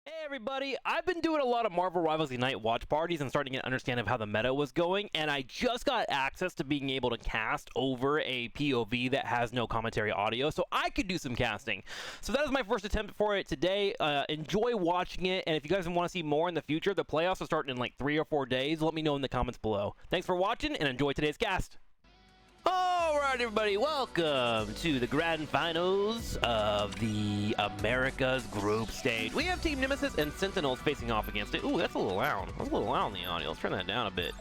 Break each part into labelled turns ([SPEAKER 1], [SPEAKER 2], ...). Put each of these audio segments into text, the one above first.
[SPEAKER 1] Hey everybody, I've been doing a lot of Marvel Rivals Unite watch parties and starting to get an understanding of how the meta was going, and I just got access to being able to cast over a POV that has no commentary audio, so I could do some casting. So that is my first attempt for it today. Enjoy watching it, and if you guys want to see more in the future, the playoffs are starting in like 3 or 4 days. Let me know in the comments below. Thanks for watching, and enjoy today's cast. Alright everybody, welcome to the grand finals of the Americas group stage. We have Team Nemesis and Sentinels facing off against it. Ooh, that's a little loud. That's a little loud in the audio. Let's turn that down a bit.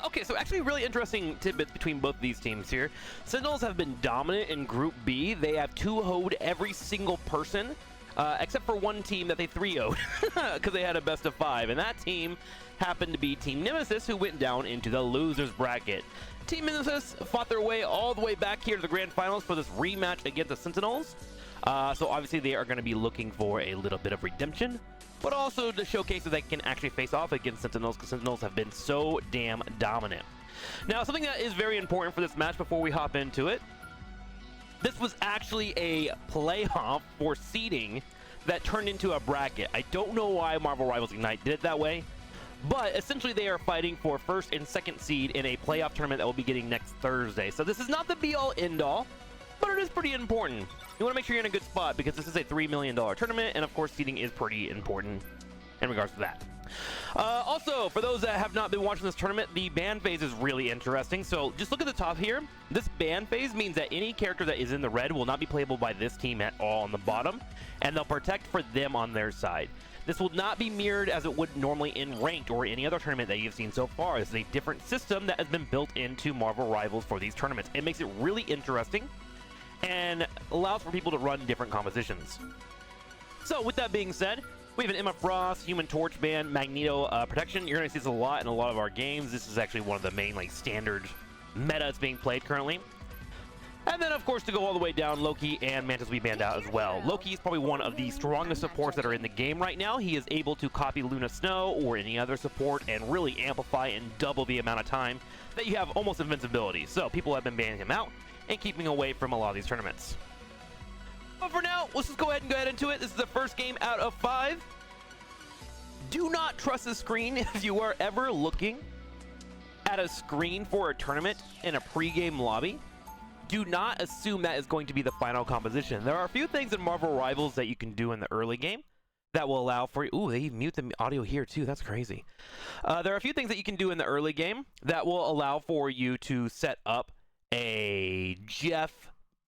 [SPEAKER 1] Okay, so actually really interesting tidbits between both of these teams here. Sentinels have been dominant in Group B. They have 2-0'd every single person, except for one team that they 3-0'd, because they had a best of 5, and that team happened to be Team Nemesis, who went down into the losers bracket. Team Nemesis fought their way all the way back here to the grand finals for this rematch against the Sentinels. So obviously they are going to be looking for a little bit of redemption, but also to showcase that they can actually face off against Sentinels, because Sentinels have been so damn dominant. Now, something that is very important for this match before we hop into it, this was actually a playoff for seeding that turned into a bracket. I don't know why Marvel Rivals Unite did it that way, but essentially they are fighting for first and second seed in a playoff tournament that we'll be getting next Thursday. So this is not the be-all end-all, but it is pretty important. You want to make sure you're in a good spot, because this is a $3 million tournament, and of course seeding is pretty important in regards to that. Also, for those that have not been watching this tournament, the ban phase is really interesting. So just look at the top here. This ban phase means that any character that is in the red will not be playable by this team at all on the bottom, and they'll protect for them on their side. This will not be mirrored as it would normally in Ranked or any other tournament that you've seen so far. This is a different system that has been built into Marvel Rivals for these tournaments. It makes it really interesting and allows for people to run different compositions. So with that being said, we have an Emma Frost, Human Torch ban, Magneto protection. You're going to see this a lot in a lot of our games. This is actually one of the main standard metas being played currently. And then, of course, to go all the way down, Loki and Mantis will be banned out as well. Loki is probably one of the strongest supports that are in the game right now. He is able to copy Luna Snow or any other support and really amplify and double the amount of time that you have almost invincibility. So people have been banning him out and keeping away from a lot of these tournaments. But for now, let's just go ahead and get into it. This is the first game out of 5. Do not trust the screen if you are ever looking at a screen for a tournament in a pre-game lobby. Do not assume that is going to be the final composition. There are a few things in Marvel Rivals that you can do in the early game that will allow for... Ooh, they mute the audio here too. That's crazy. There are a few things that you can do in the early game that will allow for you to set up a Jeff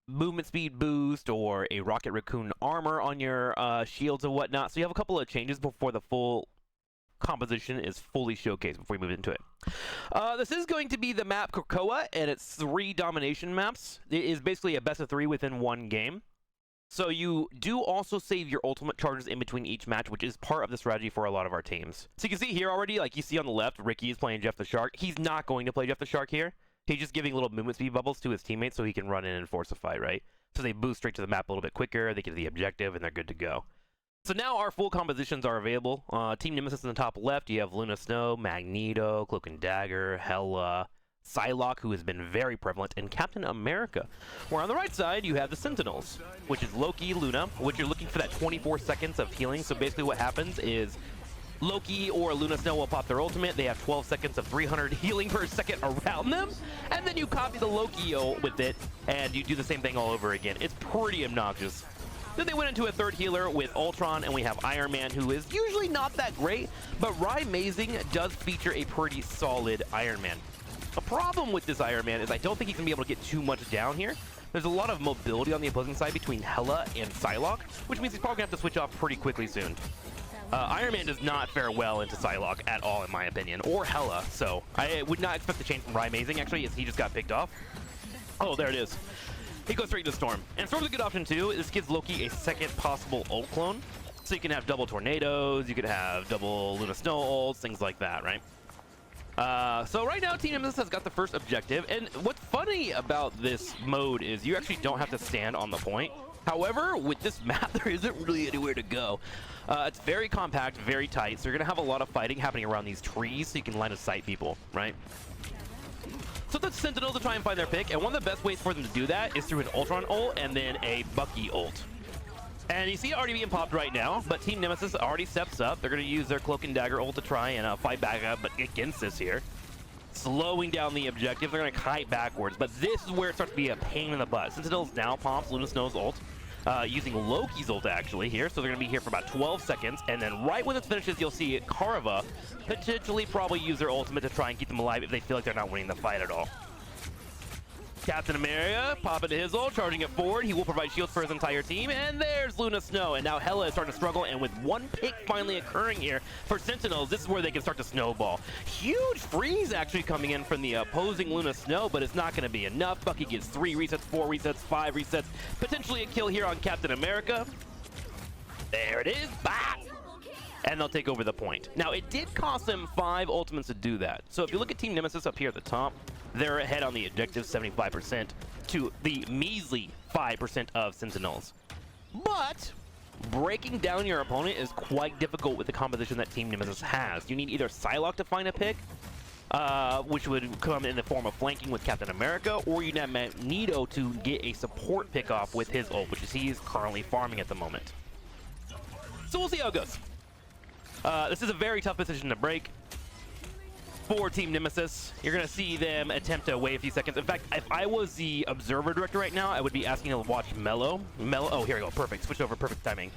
[SPEAKER 1] movement speed boost or a Rocket Raccoon armor on your shields and whatnot. So you have a couple of changes before the full composition is fully showcased before we move into it. This is going to be the map Krakoa, and it's 3 domination maps. It is basically a best of 3 within one game. So you do also save your ultimate charges in between each match, which is part of the strategy for a lot of our teams. So you can see here already, like you see on the left, Ricky is playing Jeff the Shark. He's not going to play Jeff the Shark here. He's just giving little movement speed bubbles to his teammates so he can run in and force a fight, right? So they boost straight to the map a little bit quicker, they get to the objective, and they're good to go. So now our full compositions are available. Team Nemesis in the top left, you have Luna Snow, Magneto, Cloak and Dagger, Hela, Psylocke, who has been very prevalent, and Captain America. Where on the right side, you have the Sentinels, which is Loki, Luna, which you're looking for that 24 seconds of healing. So basically what happens is Loki or Luna Snow will pop their ultimate. They have 12 seconds of 300 healing per second around them, and then you copy the Loki with it, and you do the same thing all over again. It's pretty obnoxious. Then they went into a third healer with Ultron, and we have Iron Man, who is usually not that great, but Mazing does feature a pretty solid Iron Man. The problem with this Iron Man is I don't think he's going to be able to get too much down here. There's a lot of mobility on the opposing side between Hela and Psylocke, which means he's probably going to have to switch off pretty quickly soon. Iron Man does not fare well into Psylocke at all, in my opinion, or Hela, so I would not expect the change from Mazing, actually, as he just got picked off. Oh, there it is. He goes straight to Storm. And Storm's a good option too. This gives Loki a second possible ult clone. So you can have double tornadoes, you could have double Luna Snow ults, things like that, right? So right now, Team Nemesis has got the first objective. And what's funny about this mode is you actually don't have to stand on the point. However, with this map, there isn't really anywhere to go. It's very compact, very tight, so you're going to have a lot of fighting happening around these trees so you can line of sight people, right? So the Sentinels will try and find their pick, and one of the best ways for them to do that is through an Ultron ult and then a Bucky ult. And you see it already being popped right now, but Team Nemesis already steps up. They're going to use their Cloak and Dagger ult to try and fight back up against this here. Slowing down the objective, they're going to kite backwards, but this is where it starts to be a pain in the butt. Sentinels now pops Luna Snow's ult, using Loki's ult actually here, so they're going to be here for about 12 seconds, and then right when it finishes, you'll see Karava potentially probably use their ultimate to try and keep them alive if they feel like they're not winning the fight at all. Captain America popping his ult, charging it forward. He will provide shields for his entire team, and there's Luna Snow. And now Hela is starting to struggle, and with one pick finally occurring here for Sentinels, this is where they can start to snowball. Huge freeze actually coming in from the opposing Luna Snow, but it's not going to be enough. Bucky gets 3 resets, 4 resets, 5 resets, potentially a kill here on Captain America. There it is, bah! And they'll take over the point. Now, it did cost them 5 ultimates to do that. So if you look at Team Nemesis up here at the top, they're ahead on the objective 75% to the measly 5% of Sentinels. But breaking down your opponent is quite difficult with the composition that Team Nemesis has. You need either Psylocke to find a pick, which would come in the form of flanking with Captain America, or you need Magneto to get a support pick off with his ult, which he is currently farming at the moment. So we'll see how it goes. This is a very tough position to break for Team Nemesis. You're going to see them attempt to wait a few seconds. In fact, if I was the observer director right now, I would be asking to watch Mello. Oh, here we go. Perfect. Switch over. Perfect timing.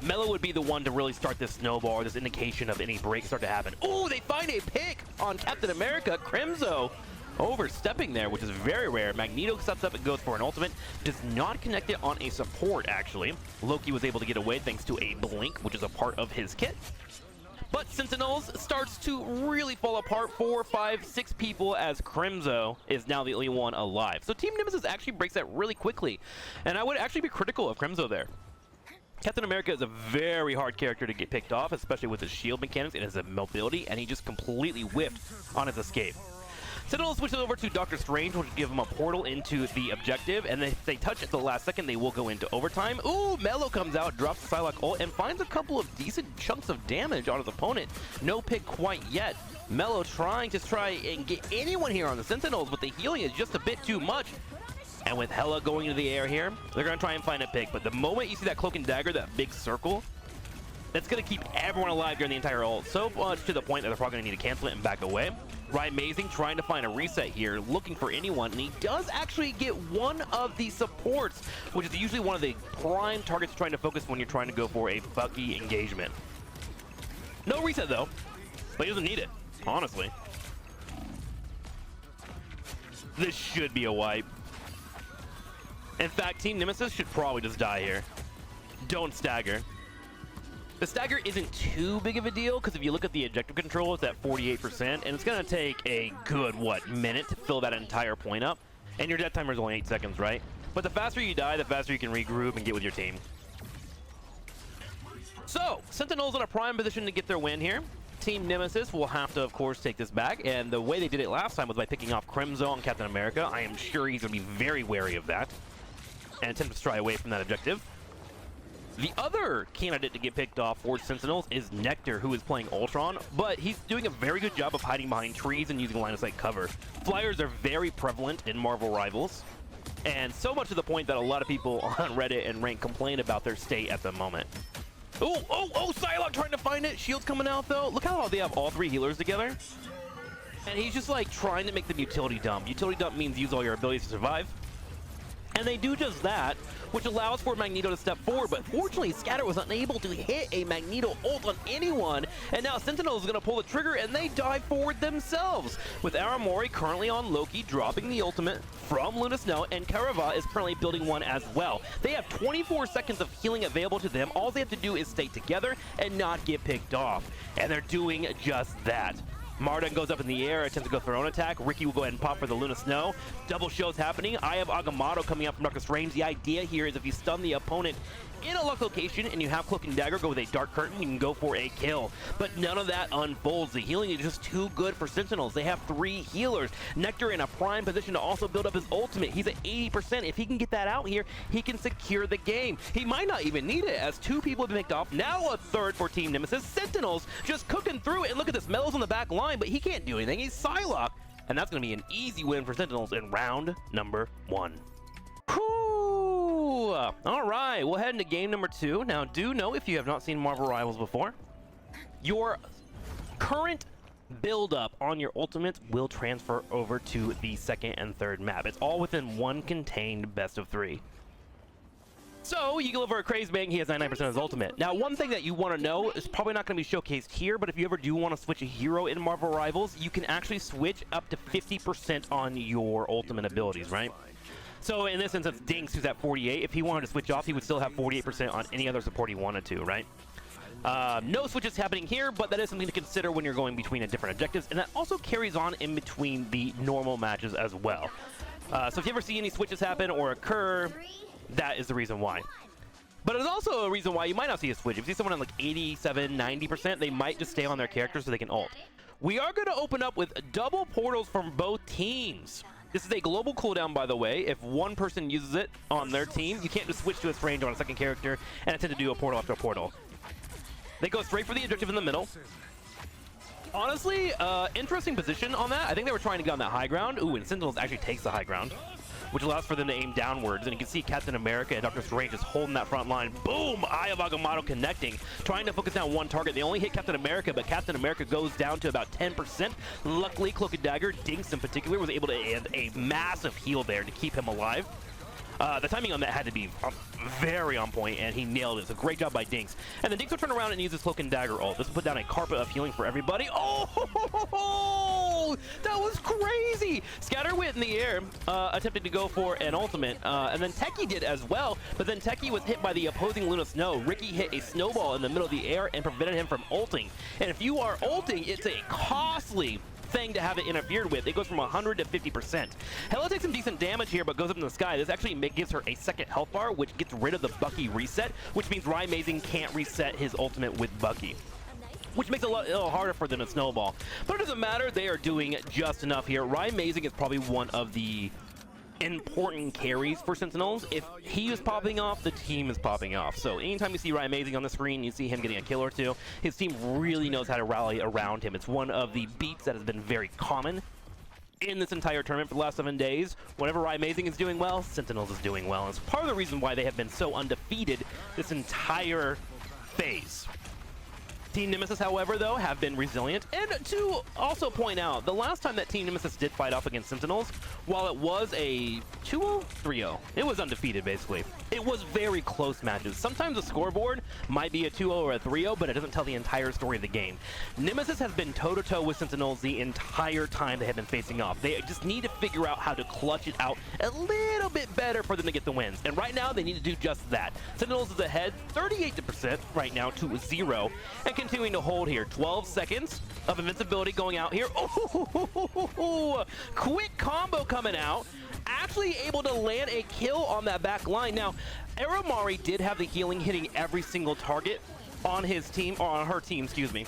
[SPEAKER 1] Mello would be the one to really start this snowball, or this indication of any break start to happen. Oh, they find a pick on Captain America. Crimzo overstepping there, which is very rare. Magneto steps up and goes for an ultimate. Does not connect it on a support, actually. Loki was able to get away thanks to a blink, which is a part of his kit. But Sentinels starts to really fall apart. 4, 5, 6 people, as Crimzo is now the only one alive. So Team Nemesis actually breaks that really quickly. And I would actually be critical of Crimzo there. Captain America is a very hard character to get picked off, especially with his shield mechanics and his mobility, and he just completely whiffed on his escape. Sentinels switches over to Doctor Strange, which will give him a portal into the objective, and if they touch at the last second, they will go into overtime. Ooh, Mello comes out, drops the Psylocke ult, and finds a couple of decent chunks of damage on his opponent. No pick quite yet. Mello trying to and get anyone here on the Sentinels, but the healing is just a bit too much. And with Hela going into the air here, they're going to try and find a pick, but the moment you see that Cloak and Dagger, that big circle, that's going to keep everyone alive during the entire ult. So much to the point that they're probably going to need to cancel it and back away. Ryan Mazing trying to find a reset here, looking for anyone, and he does actually get one of the supports, which is usually one of the prime targets trying to focus when you're trying to go for a Bucky engagement. No reset though, but he doesn't need it, honestly. This should be a wipe. In fact, Team Nemesis should probably just die here. Don't stagger. The stagger isn't too big of a deal, because if you look at the objective control, it's at 48%, and it's going to take a good, minute to fill that entire point up. And your death timer is only 8 seconds, right? But the faster you die, the faster you can regroup and get with your team. So, Sentinels in a prime position to get their win here. Team Nemesis will have to, of course, take this back, and the way they did it last time was by picking off Crimzo on Captain America. I am sure he's going to be very wary of that, and attempt to stray away from that objective. The other candidate to get picked off for Sentinels is Nectar, who is playing Ultron, but he's doing a very good job of hiding behind trees and using line of sight cover. Flyers are very prevalent in Marvel Rivals, and so much to the point that a lot of people on Reddit and Rank complain about their state at the moment. Oh, Psylocke trying to find it. Shield's coming out, though. Look how they have all 3 healers together. And he's just, like, trying to make them utility dump. Utility dump means use all your abilities to survive. And they do just that, which allows for Magneto to step forward, but fortunately Scatter was unable to hit a Magneto ult on anyone, and now Sentinel is going to pull the trigger and they dive forward themselves, with Aramori currently on Loki dropping the ultimate from Luna Snow, and Karava is currently building one as well. They have 24 seconds of healing available to them. All they have to do is stay together and not get picked off, and they're doing just that. Martin goes up in the air, attempts to go for her own attack. Ricky will go ahead and pop for the Luna Snow. Double shows happening. I have Agamotto coming up from Doctor Strange. The idea here is if you stun the opponent in a locked location and you have Cloak and Dagger, go with a Dark Curtain, you can go for a kill. But none of that unfolds. The healing is just too good for Sentinels. They have 3 healers. Nectar in a prime position to also build up his ultimate. He's at 80%. If he can get that out here, he can secure the game. He might not even need it, as 2 people have been picked off. Now a third for Team Nemesis. Sentinels just cooking through it. And look at this. Mello's on the back line, but he can't do anything. He's Psylocke. And that's going to be an easy win for Sentinels in round number 1. Whew. All right, we'll head into game number 2. Now, do know, if you have not seen Marvel Rivals before, your current build-up on your ultimate will transfer over to the second and third map. It's all within one contained best of 3. So, you go over a Craze Bang, he has 99% of his ultimate. Now, one thing that you want to know is probably not going to be showcased here, but if you ever do want to switch a hero in Marvel Rivals, you can actually switch up to 50% on your ultimate abilities, right? So, in this instance, Dinks, who's at 48, if he wanted to switch off, he would still have 48% on any other support he wanted to, right? No switches happening here, but that is something to consider when you're going between different objectives, and that also carries on in between the normal matches as well. So if you ever see any switches happen or occur, that is the reason why. But it's also a reason why you might not see a switch. If you see someone at like 87, 90%, they might just stay on their character so they can ult. We are going to open up with double portals from both teams. This is a global cooldown, by the way. If one person uses it on their team, you can't just switch to its range on a second character and attempt to do a portal after a portal. They go straight for the objective in the middle. Honestly, interesting position on that. I think they were trying to get on that high ground. Ooh, and Sentinels actually takes the high ground, which allows for them to aim downwards. And you can see Captain America and Dr. Strange just holding that front line. Boom! Eye of Agamotto connecting, trying to focus down one target. They only hit Captain America, but Captain America goes down to about 10%. Luckily, Cloak and Dagger, Dinks in particular, was able to add a massive heal there to keep him alive. The timing on that had to be very on point, and he nailed it. It's a great job by Dinks. And then Dinks will turn around and use his Cloak and Dagger ult. This will put down a carpet of healing for everybody. Oh, that was crazy! Scatter went in the air, attempting to go for an ultimate, and then Techie did as well, but then Techie was hit by the opposing Luna Snow. Ricky hit a snowball in the middle of the air and prevented him from ulting. And if you are ulting, it's a costly thing to have it interfered with. It goes from 100 to 50%. Hela takes some decent damage here, but goes up in the sky. This actually gives her a second health bar, which gets rid of the Bucky reset, which means Ryan Mazing can't reset his ultimate with Bucky, which makes it a little harder for them to snowball. But it doesn't matter. They are doing just enough here. Ryan Mazing is probably one of the important carries for Sentinels. If he is popping off, the team is popping off. So anytime you see Ryan Mazing on the screen, you see him getting a kill or two, his team really knows how to rally around him. It's one of the beats that has been very common in this entire tournament for the last 7 days. Whenever Ryan Mazing is doing well, Sentinels is doing well. And it's part of the reason why they have been so undefeated this entire phase. Team Nemesis, however, though, have been resilient. And to also point out, the last time that Team Nemesis did fight off against Sentinels, while it was a 2-0, 3-0, it was undefeated, basically. It was very close matches. Sometimes the scoreboard might be a 2-0 or a 3-0, but it doesn't tell the entire story of the game. Nemesis has been toe-to-toe with Sentinels the entire time they have been facing off. They just need to figure out how to clutch it out a little bit better for them to get the wins. And right now, they need to do just that. Sentinels is ahead 38% right now to 0, and continuing to hold here. 12 seconds of invincibility going out here. Oh, quick combo coming out. Actually able to land a kill on that back line. Now, Aramari did have the healing hitting every single target on his team, or on her team, excuse me,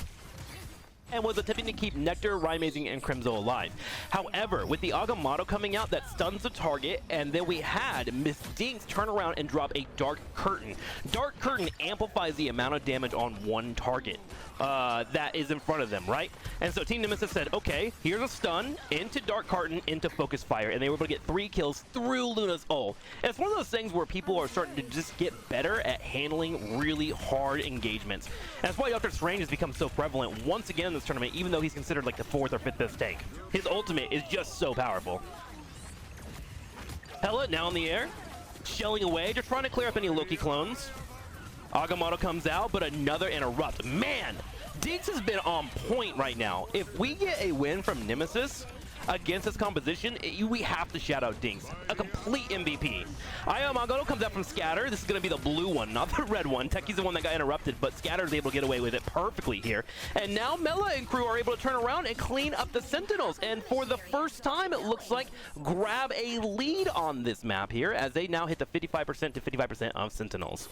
[SPEAKER 1] and was attempting to keep Nectar, Ryan Mazing, and Crimzo alive. However, with the Agamotto coming out, that stuns the target, and then we had Miss Dinks turn around and drop a Dark Curtain. Dark Curtain amplifies the amount of damage on one target that is in front of them, right? And so Team Nemesis said, okay, here's a stun into Dark Curtain, into Focus Fire, and they were able to get 3 kills through Luna's ult. And it's one of those things where people are starting to just get better at handling really hard engagements. And that's why Dr. Strange has become so prevalent once again in this tournament, even though he's considered like the 4th or 5th best tank. His ultimate is just so powerful. Hela now in the air, shelling away, just trying to clear up any Loki clones. Agamotto comes out, but another interrupt. Man, Dinks has been on point right now. If we get a win from Nemesis against this composition, we have to shout out Dinks. A complete MVP. Agamotto comes out from Scatter. This is going to be the blue one, not the red one. Techie's the one that got interrupted, but Scatter is able to get away with it perfectly here. And now Mela and crew are able to turn around and clean up the Sentinels. And for the first time, it looks like grab a lead on this map here, as they now hit the 55% to 55% of Sentinels.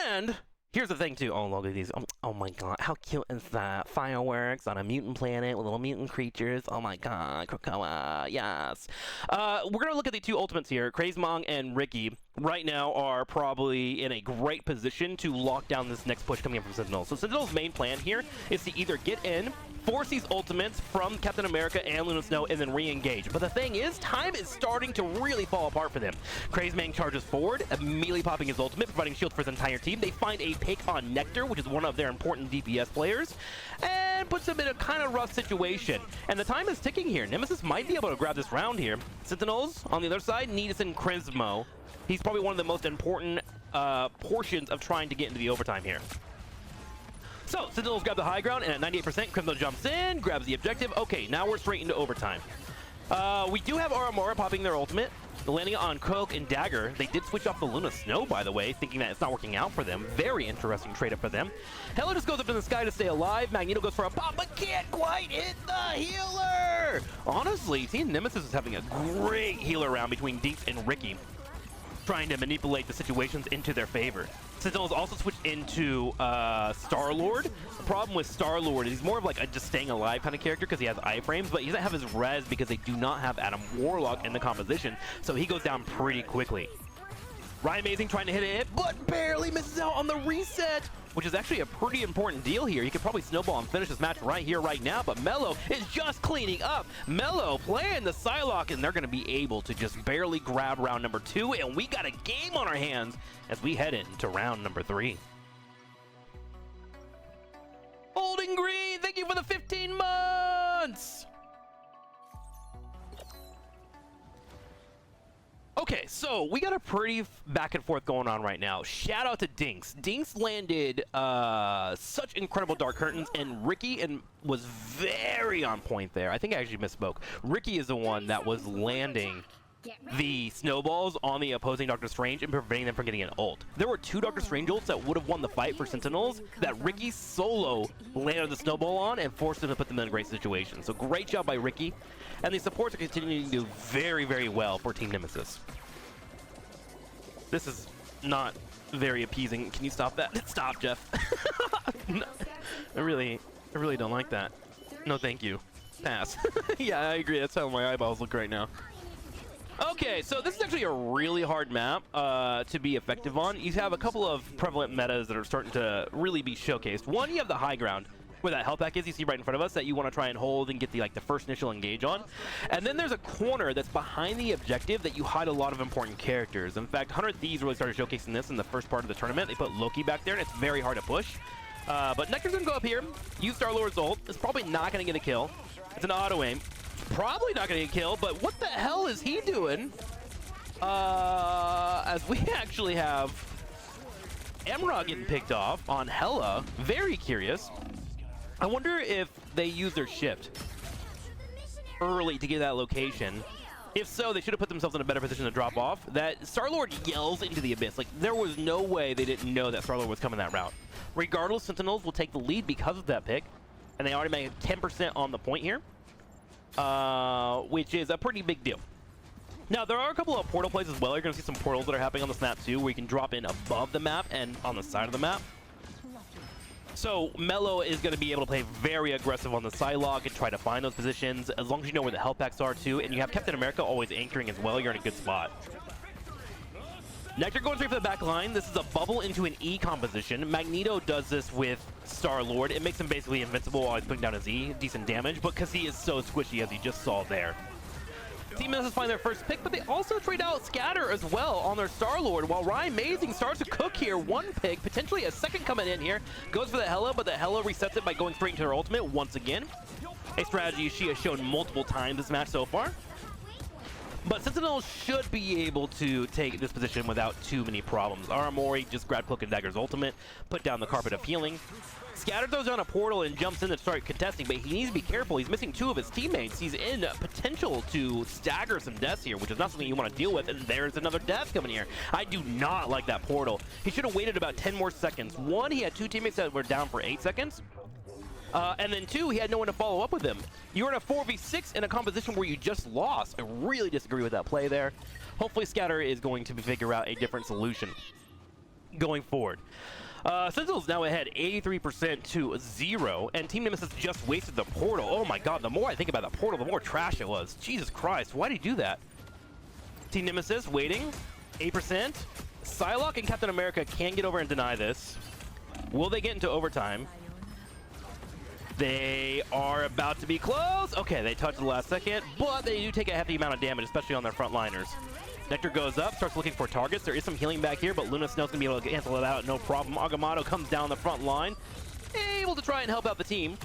[SPEAKER 1] And here's the thing too. Oh, look at these. Oh my god, how cute is that? Fireworks on a mutant planet with little mutant creatures. Oh my god, Krakoa, yes. We're gonna look at the two ultimates here. Crazemong and Ricky right now are probably in a great position to lock down this next push coming in from Sentinel. So Sentinel's main plan here is to either get in, force these ultimates from Captain America and Luna Snow, and then re-engage. But the thing is, time is starting to really fall apart for them. Crazemong charges forward, immediately popping his ultimate, providing shield for his entire team. They find a pick on Nectar, which is one of their important DPS players, and puts them in a kind of rough situation. And the time is ticking here. Nemesis might be able to grab this round here. Sentinels, on the other side, Nidus and Crismo. He's probably one of the most important portions of trying to get into the overtime here. So, Sentinels grab the high ground, and at 98%, Crimson jumps in, grabs the objective. Okay, now we're straight into overtime. We do have Aramora popping their ultimate, landing on Coke and Dagger. They did switch off the Luna Snow, by the way, thinking that it's not working out for them. Very interesting trade-up for them. Hela just goes up in the sky to stay alive. Magneto goes for a pop, but can't quite hit the healer! Honestly, Team Nemesis is having a great healer round between Deeks and Ricky, trying to manipulate the situations into their favor. Sentinels also switched into Star-Lord. The problem with Star-Lord is he's more of like a just staying alive kind of character because he has iframes, but he doesn't have his res because they do not have Adam Warlock in the composition, so he goes down pretty quickly. Ryan Amazing trying to hit it, but barely misses out on the reset, which is actually a pretty important deal here. He could probably snowball and finish this match right here, right now, but Mello is just cleaning up. Mello playing the Psylocke, and they're going to be able to just barely grab round number 2, and we got a game on our hands as we head into round number 3. Holding Green, thank you for the 15 months! Okay, so we got a pretty back and forth going on right now. Shout out to Dinks. Dinks landed such incredible Dark Curtains, and Ricky was very on point there. I think I actually misspoke. Ricky is the one that was landing the snowballs on the opposing Doctor Strange and preventing them from getting an ult. There were 2 Doctor Strange ults that would have won the fight for Sentinels that Ricky solo landed the snowball on and forced them to put them in a great situation. So great job by Ricky. And the supports are continuing to do very, very well for Team Nemesis. This is not very appeasing. Can you stop that? Stop, Jeff. No, I really don't like that. No, thank you. Pass. Yeah, I agree. That's how my eyeballs look right now. Okay, so this is actually a really hard map to be effective on. You have a couple of prevalent metas that are starting to really be showcased. One, you have the high ground, where that health pack is, you see right in front of us, that you want to try and hold and get the first initial engage on. And then there's a corner that's behind the objective that you hide a lot of important characters. In fact, 100 Thieves really started showcasing this in the first part of the tournament. They put Loki back there, and it's very hard to push. But Nectar's going to go up here, use Star-Lord's ult. It's probably not going to get a kill. It's an auto-aim. Probably not going to get killed, but what the hell is he doing? As we actually have Emrod getting picked off on Hela. Very curious. I wonder if they use their shift early to get that location. If so, they should have put themselves in a better position to drop off. That Star-Lord yells into the abyss. Like, there was no way they didn't know that Star-Lord was coming that route. Regardless, Sentinels will take the lead because of that pick. And they already made 10% on the point here, which is a pretty big deal. Now, there are a couple of portal plays as well. You're going to see some portals that are happening on this map too, where you can drop in above the map and on the side of the map. So Mello is going to be able to play very aggressive on the Psylocke and try to find those positions, as long as you know where the health packs are too, and you have Captain America always anchoring as well. You're in a good spot. Nectar going straight for the back line. This is a bubble into an E composition. Magneto does this with Star-Lord. It makes him basically invincible while he's putting down his E. Decent damage, but because he is so squishy, as you just saw there. Team Nemesis find their first pick, but they also trade out Scatter as well on their Star-Lord, while Ryan Amazing starts to cook here. 1 pick, potentially a second coming in here. Goes for the Hela, but the Hela resets it by going straight into her ultimate once again. A strategy she has shown multiple times this match so far. But Sentinel should be able to take this position without too many problems. Aramori just grabbed Cloak and Dagger's ultimate, put down the Carpet of Healing. Scatter throws down a portal and jumps in to start contesting, but he needs to be careful. He's missing 2 of his teammates. He's in potential to stagger some deaths here, which is not something you want to deal with, and there's another death coming here. I do not like that portal. He should have waited about 10 more seconds. 1, he had 2 teammates that were down for 8 seconds. And then 2, he had no one to follow up with him. You're in a 4v6 in a composition where you just lost. I really disagree with that play there. Hopefully Scatter is going to figure out a different solution going forward. Sentinel's now ahead 83% to 0, and Team Nemesis just wasted the portal. Oh my god, the more I think about that portal, the more trash it was. Jesus Christ, why did he do that? Team Nemesis waiting, 8%. Psylocke and Captain America can get over and deny this. Will they get into overtime? They are about to be close. Okay, they touched the last second, but they do take a hefty amount of damage, especially on their frontliners. Nectar goes up, starts looking for targets. There is some healing back here, but Luna Snow's gonna be able to cancel it out, no problem. Agamotto comes down the front line, able to try and help out the team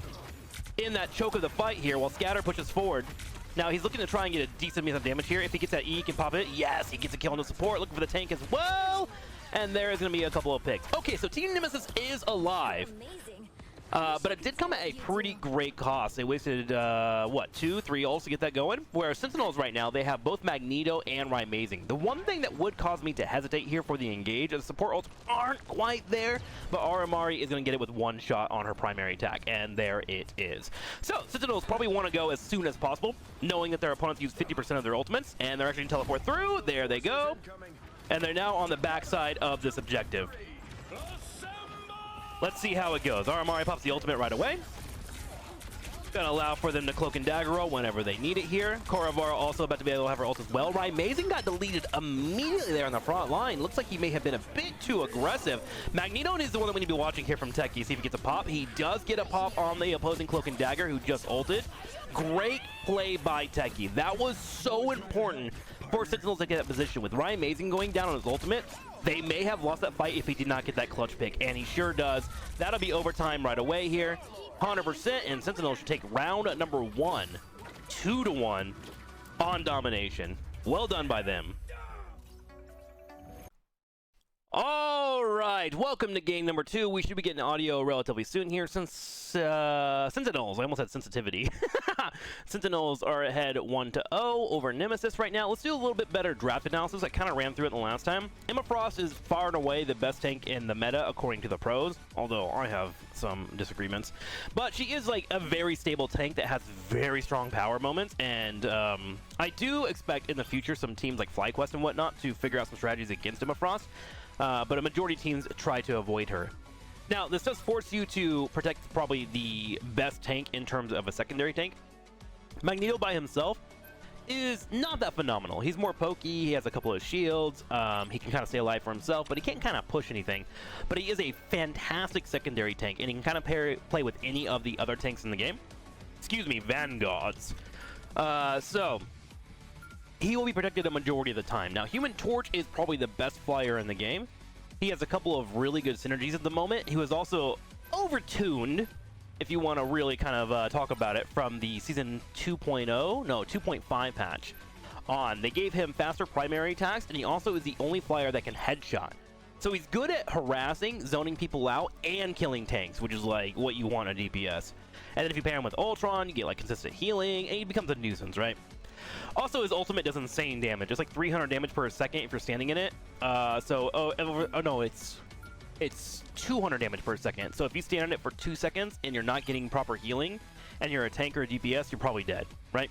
[SPEAKER 1] in that choke of the fight here, while Scatter pushes forward. Now he's looking to try and get a decent amount of damage here. If he gets that E, he can pop it. Yes, he gets a kill on the support, looking for the tank as well. And there is gonna be a couple of picks. Okay, so Team Nemesis is alive. But it did come at a pretty great cost. They wasted, what, 2, 3 ults to get that going? Whereas Sentinels right now, they have both Magneto and Rymazing. The one thing that would cause me to hesitate here for the engage is support ults aren't quite there, but Aramari is going to get it with one shot on her primary attack, and there it is. So, Sentinels probably want to go as soon as possible, knowing that their opponents use 50% of their ultimates, and they're actually going to teleport through. There they go. And they're now on the backside of this objective. Let's see how it goes. Aramari pops the ultimate right away. Gonna allow for them to cloak and dagger roll whenever they need it here. Koravara also about to be able to have her ult as well. Rymazing got deleted immediately there on the front line. Looks like he may have been a bit too aggressive. Magneto is the one that we need to be watching here from Techie. See if he gets a pop. He does get a pop on the opposing cloak and dagger who just ulted. Great play by Techie. That was so important for Sentinels to get that position. With Rymazing going down on his ultimate, they may have lost that fight if he did not get that clutch pick, and he sure does. That'll be overtime right away here. 100%, and Sentinel should take round number 1, 2-1 on domination. Well done by them. All right, welcome to game number 2. We should be getting audio relatively soon here since Sentinels, I almost had sensitivity. Sentinels are ahead 1-0 over Nemesis right now. Let's do a little bit better draft analysis. I kind of ran through it the last time. Emma Frost is far and away the best tank in the meta according to the pros, although I have some disagreements. But she is like a very stable tank that has very strong power moments, and I do expect in the future some teams like FlyQuest and whatnot to figure out some strategies against Emma Frost. But a majority of teams try to avoid her. Now, this does force you to protect probably the best tank in terms of a secondary tank. Magneto by himself is not that phenomenal. He's more pokey, he has a couple of shields, he can kind of stay alive for himself, but he can't kind of push anything. But he is a fantastic secondary tank, and he can kind of play with any of the other tanks in the game. Excuse me, Vanguards. So he will be protected a majority of the time. Now, Human Torch is probably the best flyer in the game. He has a couple of really good synergies at the moment. He was also overtuned, if you want to really kind of talk about it, from the season 2.5 patch on. They gave him faster primary attacks, and he also is the only flyer that can headshot. So he's good at harassing, zoning people out, and killing tanks, which is like what you want on DPS. And then if you pair him with Ultron, you get like consistent healing, and he becomes a nuisance, right? Also, his ultimate does insane damage. It's like 300 damage per second if you're standing in it. It's 200 damage per second. So if you stand on it for 2 seconds and you're not getting proper healing, and you're a tank or a DPS, you're probably dead, right?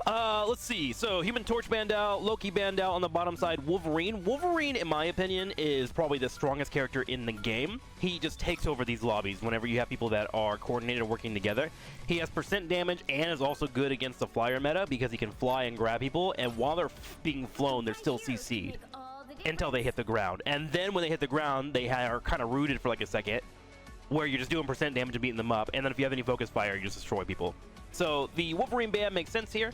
[SPEAKER 1] Let's see. So Human Torch banned out, Loki banned out on the bottom side. Wolverine, in my opinion, is probably the strongest character in the game. He just takes over these lobbies whenever you have people that are coordinated working together. He has percent damage and is also good against the flyer meta because he can fly and grab people, and while they're being flown, they're still CC'd until they hit the ground. And then when they hit the ground, they are kind of rooted for like a second, where you're just doing percent damage and beating them up, and then if you have any focus fire, you just destroy people. So the Wolverine ban makes sense here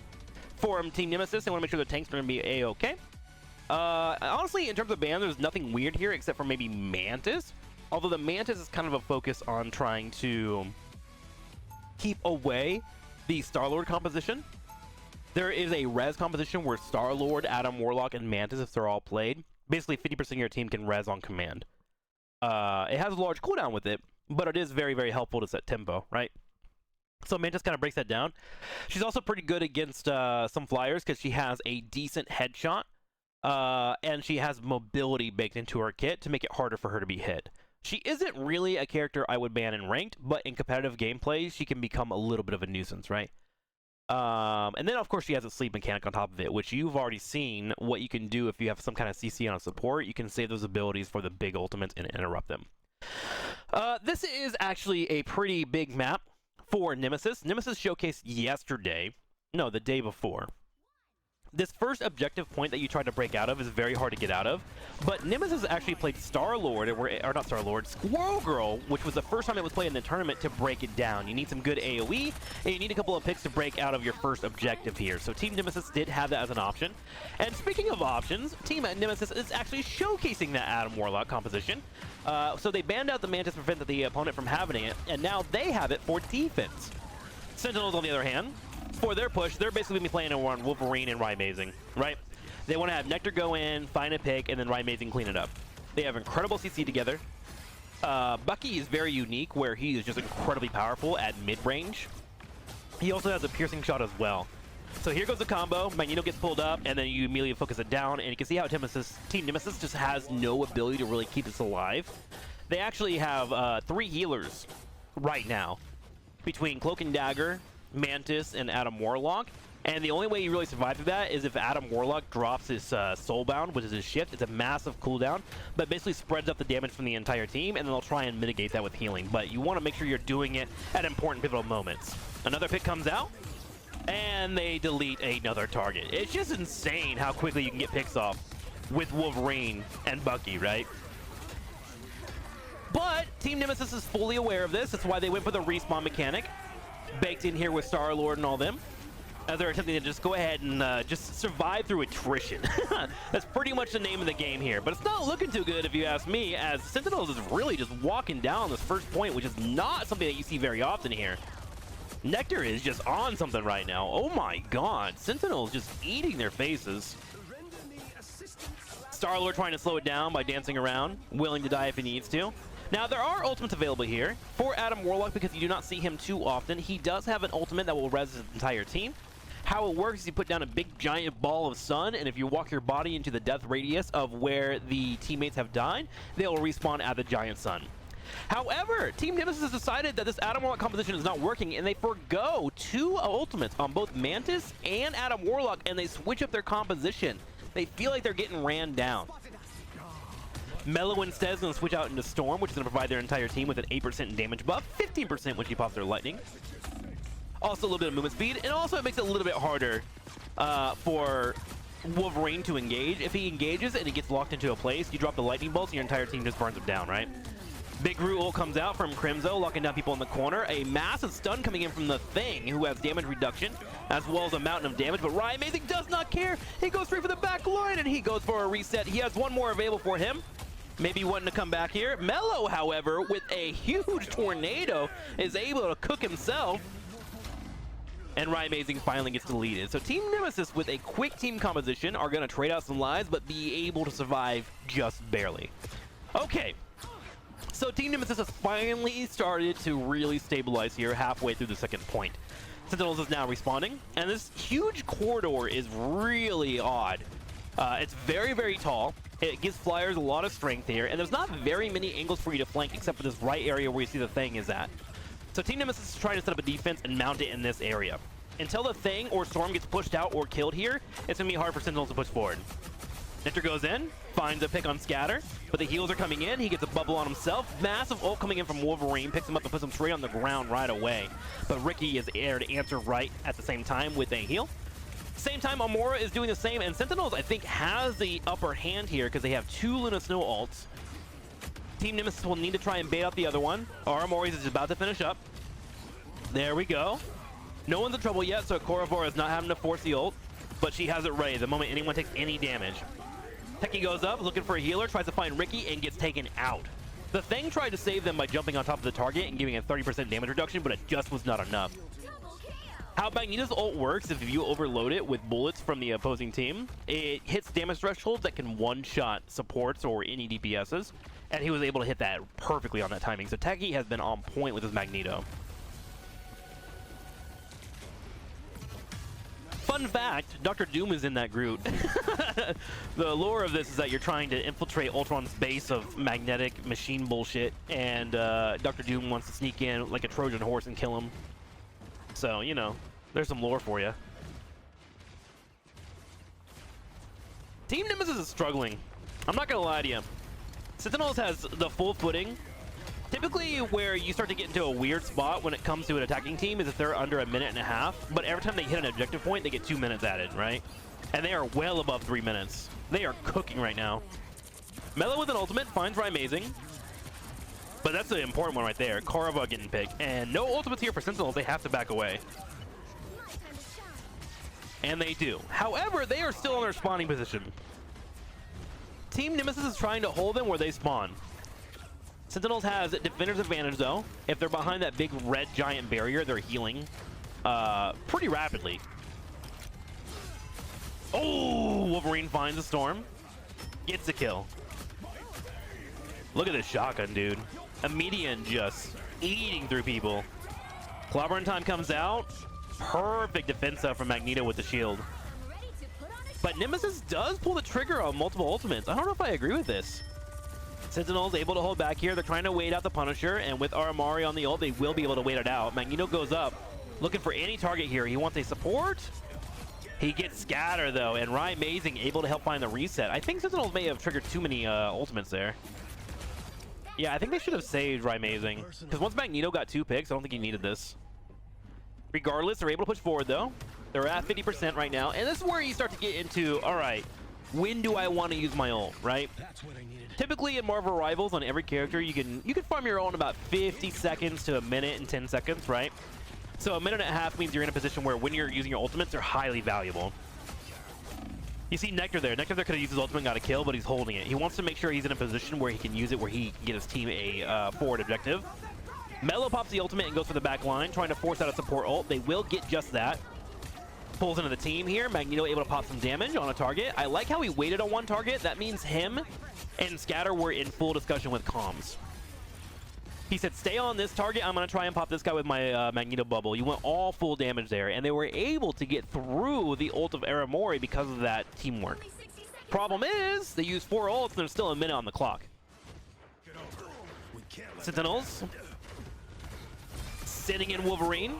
[SPEAKER 1] for Team Nemesis. They want to make sure the tanks are going to be A-okay. Honestly, in terms of ban, there's nothing weird here except for maybe Mantis. Although the Mantis is kind of a focus on trying to keep away the Star-Lord composition. There is a res composition where Star-Lord, Adam Warlock, and Mantis, if they're all played, basically 50% of your team can res on command. It has a large cooldown with it, but it is very, very helpful to set tempo, right? So Mantis kind of breaks that down. She's also pretty good against some flyers because she has a decent headshot, and she has mobility baked into her kit to make it harder for her to be hit. She isn't really a character I would ban in ranked, but in competitive gameplay, she can become a little bit of a nuisance, right? And then, of course, she has a sleep mechanic on top of it, which you've already seen what you can do if you have some kind of CC on a support. You can save those abilities for the big ultimates and interrupt them. This is actually a pretty big map for Nemesis. Nemesis showcased yesterday. No, the day before. This first objective point that you try to break out of is very hard to get out of, but Nemesis actually played Star-Lord, or not Star-Lord, Squirrel Girl, which was the first time it was played in the tournament, to break it down. You need some good AoE, and you need a couple of picks to break out of your first objective here. So Team Nemesis did have that as an option. And speaking of options, Team Nemesis is actually showcasing that Adam Warlock composition. So they banned out the Mantis to prevent the opponent from having it, and now they have it for defense. Sentinels, on the other hand, for their push, they're basically going to be playing on Wolverine and Rymazing, right? They want to have Nectar go in, find a pick, and then Rymazing clean it up. They have incredible CC together. Bucky is very unique, where he is just incredibly powerful at mid-range. He also has a piercing shot as well. So here goes the combo. Magneto gets pulled up, and then you immediately focus it down, and you can see how Team Nemesis just has no ability to really keep this alive. They actually have 3 healers right now, between Cloak and Dagger, Mantis, and Adam Warlock, and the only way you really survive through that is if Adam Warlock drops his Soulbound, which is his shift. It's a massive cooldown, but basically spreads up the damage from the entire team, and then they'll try and mitigate that with healing. But you want to make sure you're doing it at important pivotal moments. Another pick comes out, and they delete another target. It's just insane how quickly you can get picks off with Wolverine and Bucky, right? But Team Nemesis is fully aware of this. That's why they went for the respawn mechanic, baked in here with Star-Lord and all them, as they're attempting to just go ahead and just survive through attrition. That's pretty much the name of the game here, but it's not looking too good if you ask me, as Sentinels is really just walking down this first point, which is not something that you see very often here. Nectar is just on something right now. Oh my god, Sentinels just eating their faces. Star-Lord trying to slow it down by dancing around, willing to die if he needs to. Now, there are ultimates available here for Adam Warlock because you do not see him too often. He does have an ultimate that will res his entire team. How it works is you put down a big giant ball of sun, and if you walk your body into the death radius of where the teammates have died, they'll respawn at the giant sun. However, Team Nemesis has decided that this Adam Warlock composition is not working, and they forgo 2 ultimates on both Mantis and Adam Warlock, and they switch up their composition. They feel like they're getting ran down. Mellow instead is going to switch out into Storm, which is going to provide their entire team with an 8% damage buff, 15% when she pops their lightning. Also a little bit of movement speed, and also it makes it a little bit harder for Wolverine to engage. If he engages and he gets locked into a place, you drop the lightning bolts and your entire team just burns him down, right? Big Groot ult comes out from Crimzo, locking down people in the corner. A massive stun coming in from the Thing, who has damage reduction, as well as a mountain of damage, but Rymazing does not care. He goes straight for the back line, and he goes for a reset. He has one more available for him. Maybe wanting to come back here. Mellow, however, with a huge tornado, is able to cook himself. And Rymazing finally gets deleted. So Team Nemesis, with a quick team composition, are going to trade out some lives, but be able to survive just barely. Okay. So Team Nemesis has finally started to really stabilize here halfway through the second point. Sentinels is now respawning, and this huge corridor is really odd. It's very, very tall. It gives flyers a lot of strength here, and there's not very many angles for you to flank except for this right area where you see the Thing is at. So Team Nemesis is trying to set up a defense and mount it in this area. Until the Thing or Storm gets pushed out or killed here, it's going to be hard for Sentinels to push forward. Nectar goes in, finds a pick on Scatter, but the heals are coming in. He gets a bubble on himself. Massive ult coming in from Wolverine, picks him up and puts him straight on the ground right away. But Ricky is there to answer right at the same time with a heal. Same time, Amora is doing the same, and Sentinels, I think, has the upper hand here because they have 2 Luna Snow ults. Team Nemesis will need to try and bait out the other one. Aramori's is about to finish up. There we go. No one's in trouble yet, so Koravora is not having to force the ult, but she has it ready the moment anyone takes any damage. Techie goes up, looking for a healer, tries to find Ricky, and gets taken out. The Thing tried to save them by jumping on top of the target and giving a 30% damage reduction, but it just was not enough. How Magneto's ult works, if you overload it with bullets from the opposing team, it hits damage thresholds that can one-shot supports or any DPSs, and he was able to hit that perfectly on that timing. So Techie has been on point with his Magneto. Fun fact, Dr. Doom is in that Groot. The lore of this is that you're trying to infiltrate Ultron's base of magnetic machine bullshit, and Dr. Doom wants to sneak in like a Trojan horse and kill him. So, you know, There's some lore for you. Team Nemesis is struggling. I'm not gonna lie to you. Sentinels has the full footing. Typically, where you start to get into a weird spot when it comes to an attacking team is if they're under a minute and a half, but every time they hit an objective point, they get 2 minutes added, right? And they are well above 3 minutes. They are cooking right now. Mello with an ultimate finds Rymazing, but that's the important one right there. Karva getting picked, and no ultimates here for Sentinels. They have to back away. And they do. However, they are still in their spawning position. Team Nemesis is trying to hold them where they spawn. Sentinels has defender's advantage though. If they're behind that big red giant barrier, they're healing pretty rapidly. Oh, Wolverine finds the storm. Gets the kill. Look at this shotgun, dude. Immediate just eating through people. Clobbering time comes out. Perfect defense though from Magneto with the shield. But Nemesis does pull the trigger on multiple ultimates. I don't know if I agree with this. Sentinel's able to hold back here. They're trying to wait out the Punisher, and with Aramari on the ult, they will be able to wait it out. Magneto goes up, looking for any target here. He wants a support. He gets Scatter, though, and Rymazing able to help find the reset. I think Sentinels may have triggered too many ultimates there. Yeah, I think they should have saved Rymazing, because once Magneto got 2 picks, I don't think he needed this. Regardless, they're able to push forward, though. They're at 50% right now, and this is where you start to get into, all right, when do I want to use my ult, right? Typically in Marvel Rivals, on every character, you can farm your ult in about 50 seconds to a minute and 10 seconds, right? So a minute and a half means you're in a position where when you're using your ultimates, they're highly valuable. You see Nectar there. Nectar there could have used his ultimate and got a kill, but he's holding it. He wants to make sure he's in a position where he can use it, where he can get his team a forward objective. Mello pops the ultimate and goes for the back line, trying to force out a support ult. They will get just that. Pulls into the team here. Magneto able to pop some damage on a target. I like how he waited on one target. That means him and Scatter were in full discussion with comms. He said, stay on this target. I'm going to try and pop this guy with my Magneto bubble. You went all full damage there, and they were able to get through the ult of Aramori because of that teamwork. Problem is, they used 4 ults, and there's still a minute on the clock. Sentinels sitting in Wolverine.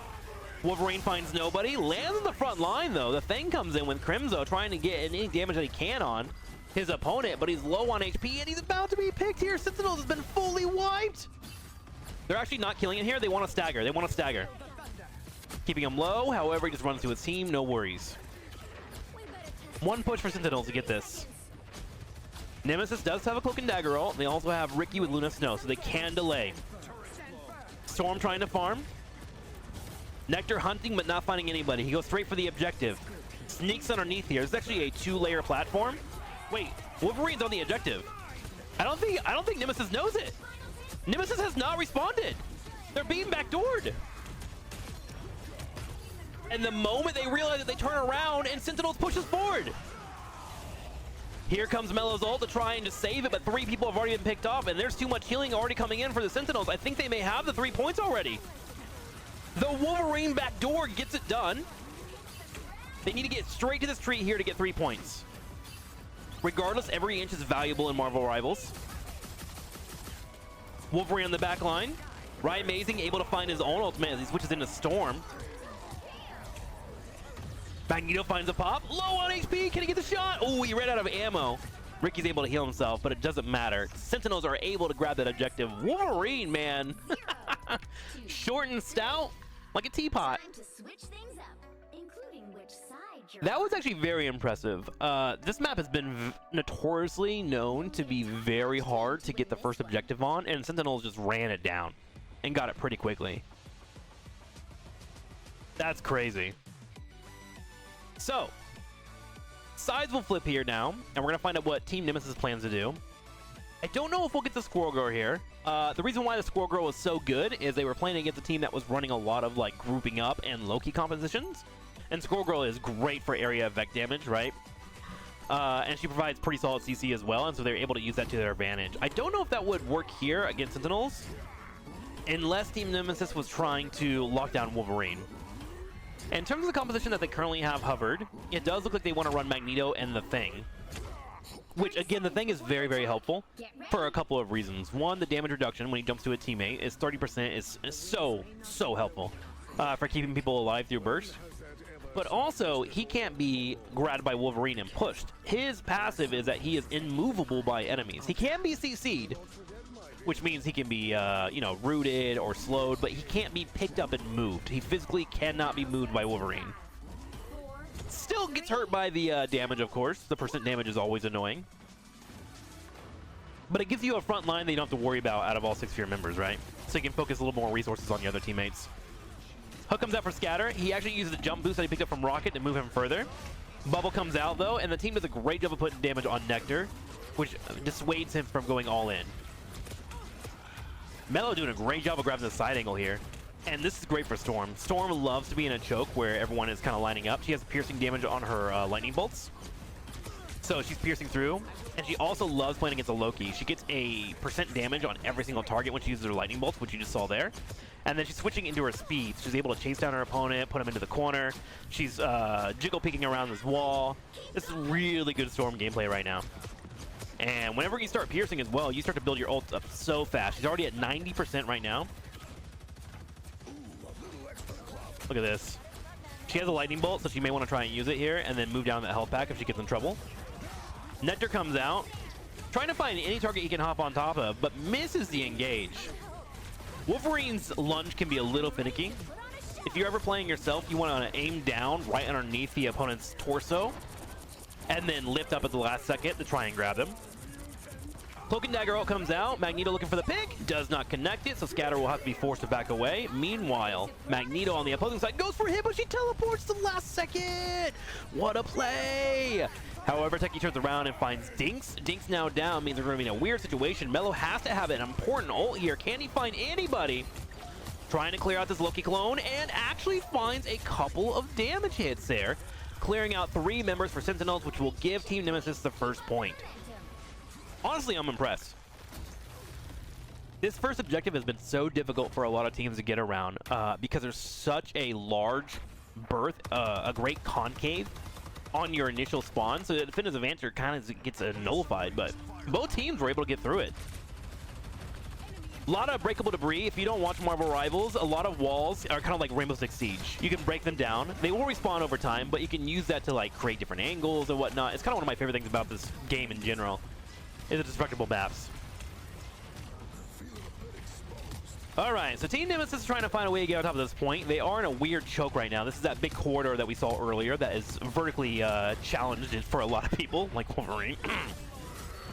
[SPEAKER 1] Wolverine finds nobody. Lands on the front line, though. The Thing comes in with Crimzo, trying to get any damage that he can on his opponent, but he's low on HP, and he's about to be picked here. Sentinels has been fully wiped. They're actually not killing it here. They want to stagger. They want to stagger. Keeping him low. However, he just runs to his team. No worries. One push for Sentinels to get this. Nemesis does have a Cloak and Dagger ult. They also have Ricky with Luna Snow, so they can delay. Storm trying to farm. Nectar hunting, but not finding anybody. He goes straight for the objective. Sneaks underneath here. It's actually a 2-layer platform. Wait, Wolverine's on the objective. I don't think Nemesis knows it. Nemesis has not responded. They're being backdoored. And the moment they realize it, they turn around and Sentinels pushes forward. Here comes Mello's ult to try and just save it, but 3 people have already been picked off, and there's too much healing already coming in for the Sentinels. I think they may have the 3 points already. The Wolverine backdoor gets it done. They need to get straight to this tree here to get 3 points. Regardless, every inch is valuable in Marvel Rivals. Wolverine on the back line. Rymazing able to find his own ultimate as he switches into Storm. Magneto finds a pop. Low on HP. Can he get the shot? Oh, he ran out of ammo. Ricky's able to heal himself, but it doesn't matter. Sentinels are able to grab that objective. Wolverine, man. Short and stout, like a teapot. That was actually very impressive. This map has been notoriously known to be very hard to get the first objective on, and Sentinels just ran it down and got it pretty quickly. That's crazy. So, sides will flip here now, and we're going to find out what Team Nemesis plans to do. I don't know if we'll get the Squirrel Girl here. The reason why the Squirrel Girl was so good is they were playing against a team that was running a lot of like grouping up and Loki compositions. And Squirrel Girl is great for area effect damage, right? And she provides pretty solid CC as well, and so they're able to use that to their advantage. I don't know if that would work here against Sentinels, unless Team Nemesis was trying to lock down Wolverine. In terms of the composition that they currently have hovered, it does look like they want to run Magneto and the Thing. Which, again, the Thing is very, very helpful for a couple of reasons. One, the damage reduction when he jumps to a teammate is 30%. Is so helpful for keeping people alive through burst. but also he can't be grabbed by Wolverine and pushed. His passive is that he is immovable by enemies. He can be CC'd, which means he can be, you know, rooted or slowed, but he can't be picked up and moved. He physically cannot be moved by Wolverine. Still gets hurt by the damage, of course. The percent damage is always annoying. But it gives you a front line that you don't have to worry about out of all 6 of your members, right? So you can focus a little more resources on your other teammates. Hook comes out for Scatter. He actually uses the jump boost that he picked up from Rocket to move him further. Bubble comes out, though, and the team does a great job of putting damage on Nectar, which dissuades him from going all in. Mello doing a great job of grabbing the side angle here. And this is great for Storm. Storm loves to be in a choke where everyone is kind of lining up. She has piercing damage on her lightning bolts. So she's piercing through. And she also loves playing against a Loki. She gets a percent damage on every single target when she uses her lightning bolts, which you just saw there. And then she's switching into her speed. She's able to chase down her opponent, put him into the corner. She's jiggle peeking around this wall. This is really good Storm gameplay right now. And whenever you start piercing as well, you start to build your ult up so fast. She's already at 90% right now. Look at this. She has a lightning bolt, so she may want to try and use it here and then move down that health pack if she gets in trouble. Nectar comes out, trying to find any target he can hop on top of, but misses the engage. Wolverine's lunge can be a little finicky. If you're ever playing yourself, you want to aim down right underneath the opponent's torso and then lift up at the last second to try and grab them. Cloak and Dagger ult comes out. Magneto looking for the pick. Does not connect it, so Scatter will have to be forced to back away. Meanwhile, Magneto on the opposing side goes for him, but she teleports the last second. What a play! However, Techie turns around and finds Dinks. Dinks now down means they're going to be in a weird situation. Mello has to have an important ult here. Can he find anybody? Trying to clear out this Loki clone and actually finds a couple of damage hits there. Clearing out 3 members for Sentinels, which will give Team Nemesis the first point. Honestly, I'm impressed. This first objective has been so difficult for a lot of teams to get around because there's such a large berth, a great concave on your initial spawn, so the defensive answer kind of gets nullified, but both teams were able to get through it. A lot of breakable debris. If you don't watch Marvel Rivals, a lot of walls are kind of like Rainbow Six Siege. You can break them down. They will respawn over time, but you can use that to like create different angles and whatnot. It's kind of one of my favorite things about this game in general, is the destructible maps. Alright, so Team Nemesis is trying to find a way to get on top of this point. They are in a weird choke right now. This is that big corridor that we saw earlier that is vertically challenged for a lot of people, like Wolverine.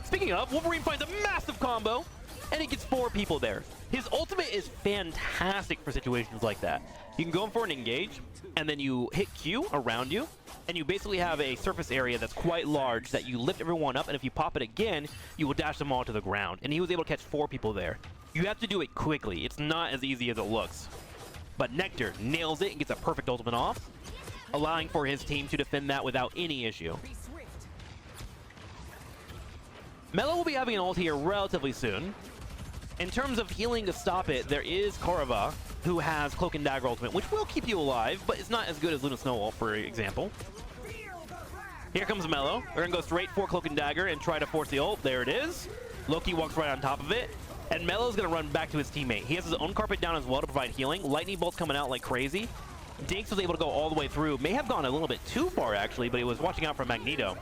[SPEAKER 1] Speaking of, Wolverine finds a massive combo, and he gets 4 people there. His ultimate is fantastic for situations like that. You can go in for an engage, and then you hit Q around you, and you basically have a surface area that's quite large that you lift everyone up, and if you pop it again, you will dash them all to the ground. And he was able to catch 4 people there. You have to do it quickly. It's not as easy as it looks. But Nectar nails it and gets a perfect ultimate off, allowing for his team to defend that without any issue. Mello will be having an ult here relatively soon. In terms of healing to stop it, there is Korova, who has Cloak and Dagger ultimate, which will keep you alive, but it's not as good as Luna Snow ult, for example. Here comes Mello. We're going to go straight for Cloak and Dagger and try to force the ult. There it is. Loki walks right on top of it. And Mello's going to run back to his teammate. He has his own carpet down as well to provide healing. Lightning bolts coming out like crazy. Dinks was able to go all the way through. May have gone a little bit too far, actually, but he was watching out for Magneto.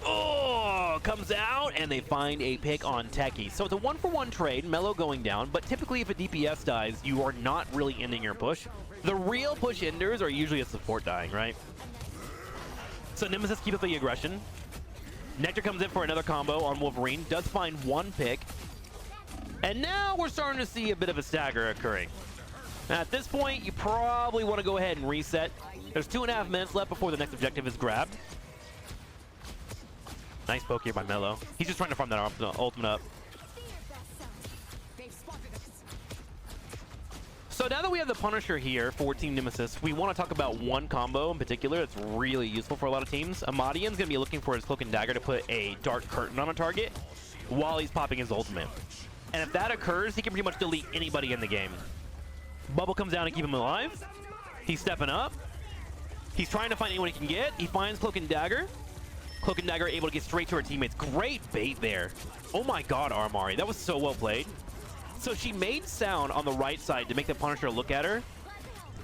[SPEAKER 1] Oh, comes out, and they find a pick on Techie. So it's a 1-for-1 trade, Mello going down, but typically if a DPS dies, you are not really ending your push. The real push enders are usually a support dying, right? So Nemesis keeps up the aggression. Nectar comes in for another combo on Wolverine, does find 1 pick. And now we're starting to see a bit of a stagger occurring. Now at this point, you probably want to go ahead and reset. There's 2.5 minutes left before the next objective is grabbed. Nice poke here by Mello. He's just trying to farm that ultimate up. So now that we have the Punisher here for Team Nemesis, we want to talk about one combo in particular that's really useful for a lot of teams. Amadian's going to be looking for his Cloak and Dagger to put a dark curtain on a target while he's popping his ultimate. And if that occurs, he can pretty much delete anybody in the game. Bubble comes down to keep him alive. He's stepping up. He's trying to find anyone he can get. He finds Cloak and Dagger. Cloak and Dagger able to get straight to her teammates. Great bait there. Oh my god, Armari. That was so well played. So she made sound on the right side to make the Punisher look at her.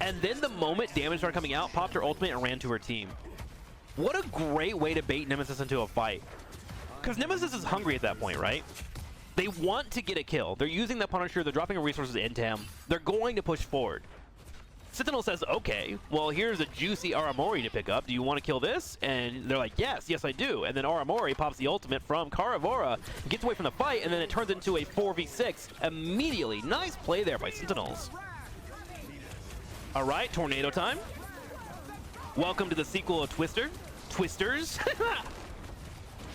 [SPEAKER 1] And then the moment damage started coming out, popped her ultimate and ran to her team. What a great way to bait Nemesis into a fight. Because Nemesis is hungry at that point, right? They want to get a kill. They're using the Punisher. They're dropping resources into him. They're going to push forward. Sentinel says, okay, well, here's a juicy Aramori to pick up. Do you want to kill this? And they're like, yes, I do. And then Aramori pops the ultimate from Caravora, gets away from the fight, and then it turns into a 4v6 immediately. Nice play there by Sentinels. All right, tornado time. Welcome to the sequel of Twisters.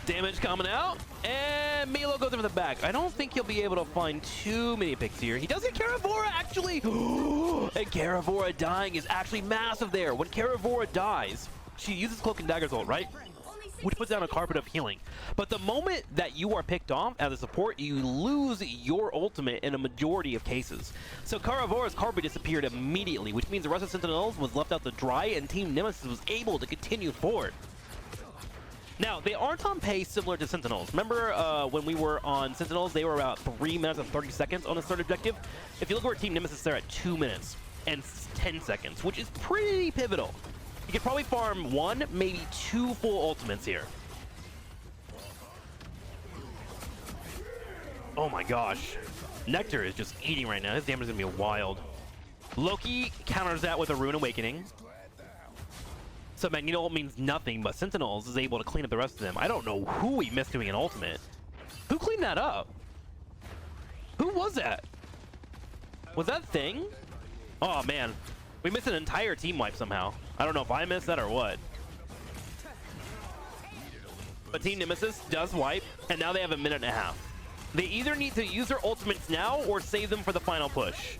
[SPEAKER 1] Damage coming out, and Milo goes over the back. I don't think he'll be able to find too many picks here. He does get Caravora, actually. And Caravora dying is actually massive there. When Caravora dies, she uses Cloak and Dagger's ult, right? Which puts down a carpet of healing. But the moment that you are picked off as a support, you lose your ultimate in a majority of cases. So Caravora's carpet disappeared immediately, which means the rest of Sentinels was left out to dry, and Team Nemesis was able to continue forward. Now, they aren't on pace similar to Sentinels. Remember when we were on Sentinels, they were about 3 minutes and 30 seconds on a third objective? If you look over at Team Nemesis, they're at 2 minutes and 10 seconds, which is pretty pivotal. You could probably farm 1, maybe 2 full ultimates here. Oh my gosh. Nectar is just eating right now. His damage is going to be wild. Loki counters that with a Rune Awakening. So Magneto means nothing, but Sentinels is able to clean up the rest of them. I don't know who he missed doing an ultimate. Who cleaned that up? Who was that? Was that Thing? Oh man, we missed an entire team wipe somehow. I don't know if I missed that or what. But Team Nemesis does wipe, and now they have a minute and a half. They either need to use their ultimates now or save them for the final push.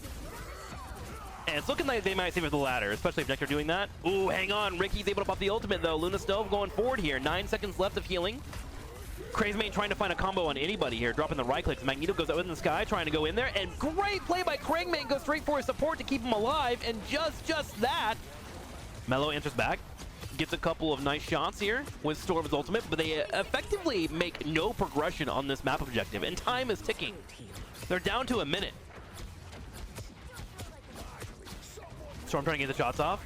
[SPEAKER 1] And it's looking like they might save it for the latter, especially if Nectar doing that. Ooh, hang on. Ricky's able to pop the ultimate, though. Luna Stove going forward here. 9 seconds left of healing. Crazemane trying to find a combo on anybody here, dropping the right clicks. Magneto goes up in the sky, trying to go in there. And great play by Crazemane. Goes straight for his support to keep him alive. And just that, Mello enters back. Gets a couple of nice shots here with Storm's ultimate, but they effectively make no progression on this map objective. And time is ticking. They're down to a minute. Storm trying to get the shots off.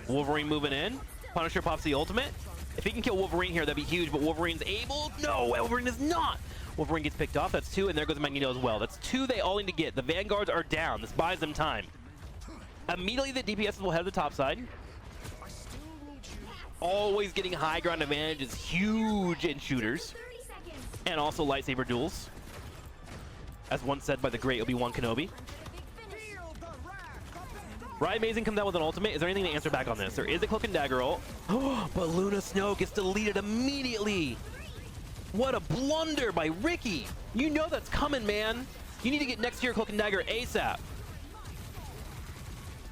[SPEAKER 1] Wolverine moving in. Punisher pops the ultimate. If he can kill Wolverine here, that'd be huge, but Wolverine's able. No, Wolverine is not. Wolverine gets picked off. That's 2, and there goes Magneto as well. That's 2 they all need to get. The Vanguards are down. This buys them time. Immediately, the DPSs will head to the top side. Always getting high ground advantage is huge in shooters. And also lightsaber duels. As once said by the great Obi-Wan Kenobi. Riot Amazing comes out with an ultimate. Is there anything to answer back on this? There is a Cloak and Dagger ult. But Luna Snow gets deleted immediately. What a blunder by Ricky. You know that's coming, man. You need to get next to your Cloak and Dagger ASAP.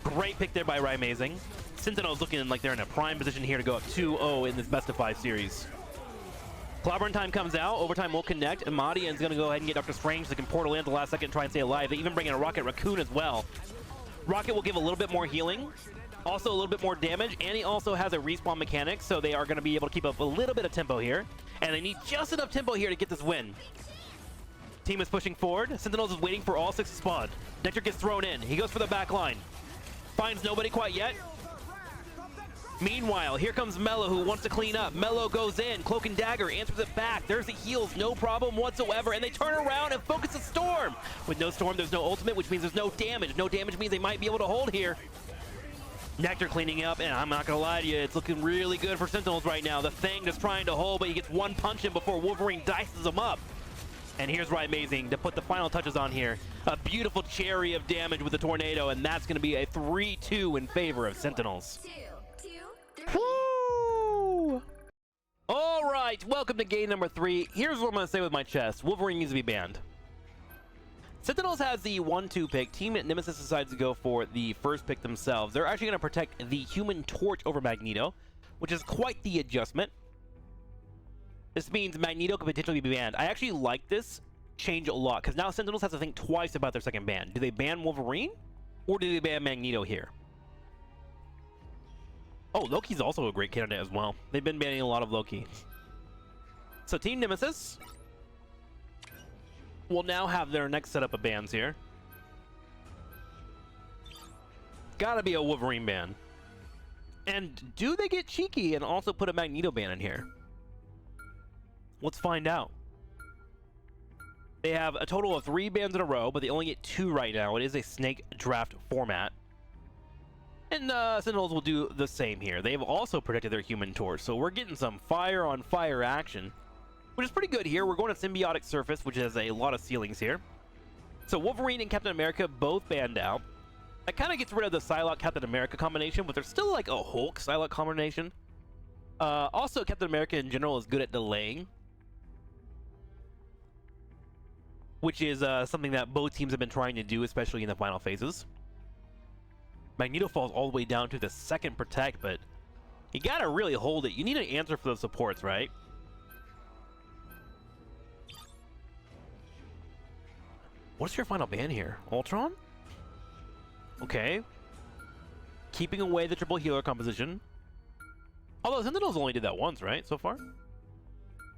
[SPEAKER 1] Great pick there by Riot Amazing. Sentinel's looking like they're in a prime position here to go up 2-0 in this best of 5 series. Clobbering time comes out. Overtime will connect. Amadian's going to go ahead and get Dr. Strange. They can portal in at the last second and try and stay alive. They even bring in a Rocket Raccoon as well. Rocket will give a little bit more healing, also a little bit more damage, and he also has a respawn mechanic, so they are going to be able to keep up a little bit of tempo here. And they need just enough tempo here to get this win. Team is pushing forward. Sentinels is waiting for all 6 to spawn. Nectar gets thrown in. He goes for the back line. Finds nobody quite yet. Meanwhile, here comes Mello, who wants to clean up. Mello goes in. Cloak and Dagger answers it back. There's the heals, no problem whatsoever. And they turn around and focus the Storm. With no Storm, there's no ultimate, which means there's no damage. No damage means they might be able to hold here. Nectar cleaning up, and I'm not going to lie to you, it's looking really good for Sentinels right now. The Thing just trying to hold, but he gets one punch in before Wolverine dices him up. And here's Riot Amazing to put the final touches on here. A beautiful cherry of damage with the tornado, and that's going to be a 3-2 in favor of Sentinels. Woo! All right, welcome to game number 3. Here's what I'm going to say with my chest. Wolverine needs to be banned. Sentinels has the 1-2 pick. Team Nemesis decides to go for the first pick themselves. They're actually going to protect the Human Torch over Magneto, which is quite the adjustment. This means Magneto could potentially be banned. I actually like this change a lot, because now Sentinels have to think twice about their second ban. Do they ban Wolverine, or do they ban Magneto here? Oh, Loki's also a great candidate as well. They've been banning a lot of Loki. So Team Nemesis will now have their next setup of bans here. Gotta be a Wolverine ban. And do they get cheeky and also put a Magneto ban in here? Let's find out. They have a total of 3 bans in a row, but they only get 2 right now. It is a snake draft format. And Sentinels will do the same here. They've also protected their Human Torch, so we're getting some fire-on-fire action, which is pretty good here. We're going to Symbiotic Surface, which has a lot of ceilings here. So Wolverine and Captain America both banned out. That kind of gets rid of the Psylocke Captain America combination, but there's still like a Hulk Psylocke combination. Also, Captain America in general is good at delaying, which is something that both teams have been trying to do, especially in the final phases. Magneto falls all the way down to the second protect, but you gotta really hold it. You need an answer for those supports, right? What's your final ban here? Ultron? Okay. Keeping away the triple healer composition. Although Sentinels only did that once, right, so far?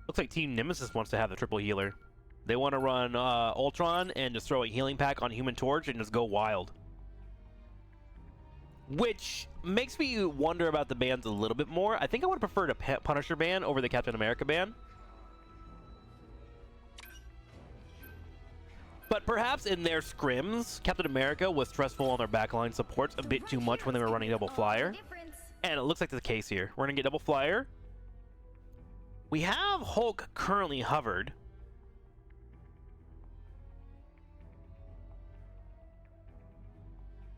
[SPEAKER 1] Looks like Team Nemesis wants to have the triple healer. They want to run Ultron and just throw a healing pack on Human Torch and just go wild. Which makes me wonder about the bans a little bit more. I think I would prefer the Punisher ban over the Captain America ban. But perhaps in their scrims, Captain America was stressful on their backline supports a bit too much when they were running double flyer. And it looks like the case here. We're going to get double flyer. We have Hulk currently hovered.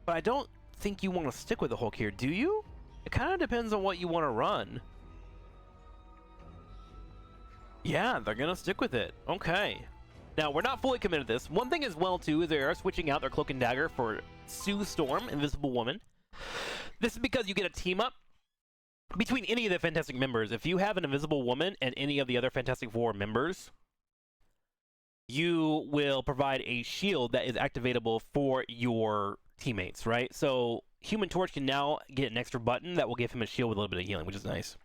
[SPEAKER 1] But I don't think you want to stick with the Hulk here, do you? It kind of depends on what you want to run. Yeah, they're going to stick with it. Okay. Now, we're not fully committed to this. One thing as well, too, is they are switching out their Cloak and Dagger for Sue Storm, Invisible Woman. This is because you get a team up between any of the Fantastic members. If you have an Invisible Woman and any of the other Fantastic Four members, you will provide a shield that is activatable for your teammates, right? So Human Torch can now get an extra button that will give him a shield with a little bit of healing, which is nice.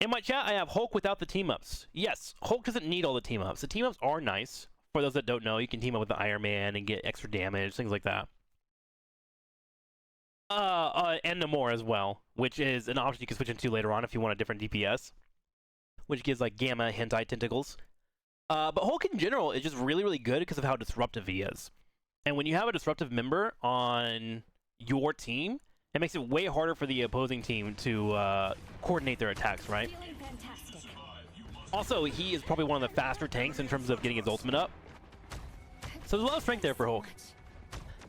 [SPEAKER 1] In my chat, I have Hulk without the team-ups. Yes, Hulk doesn't need all the team-ups. The team-ups are nice. For those that don't know, you can team up with the Iron Man and get extra damage, things like that. And Namor as well, which is an option you can switch into later on if you want a different DPS, which gives like Gamma Hentai Tentacles. But Hulk in general is just really, really good because of how disruptive he is. And when you have a disruptive member on your team, it makes it way harder for the opposing team to coordinate their attacks, right? Also, he is probably one of the faster tanks in terms of getting his ultimate up. So there's a lot of strength there for Hulk.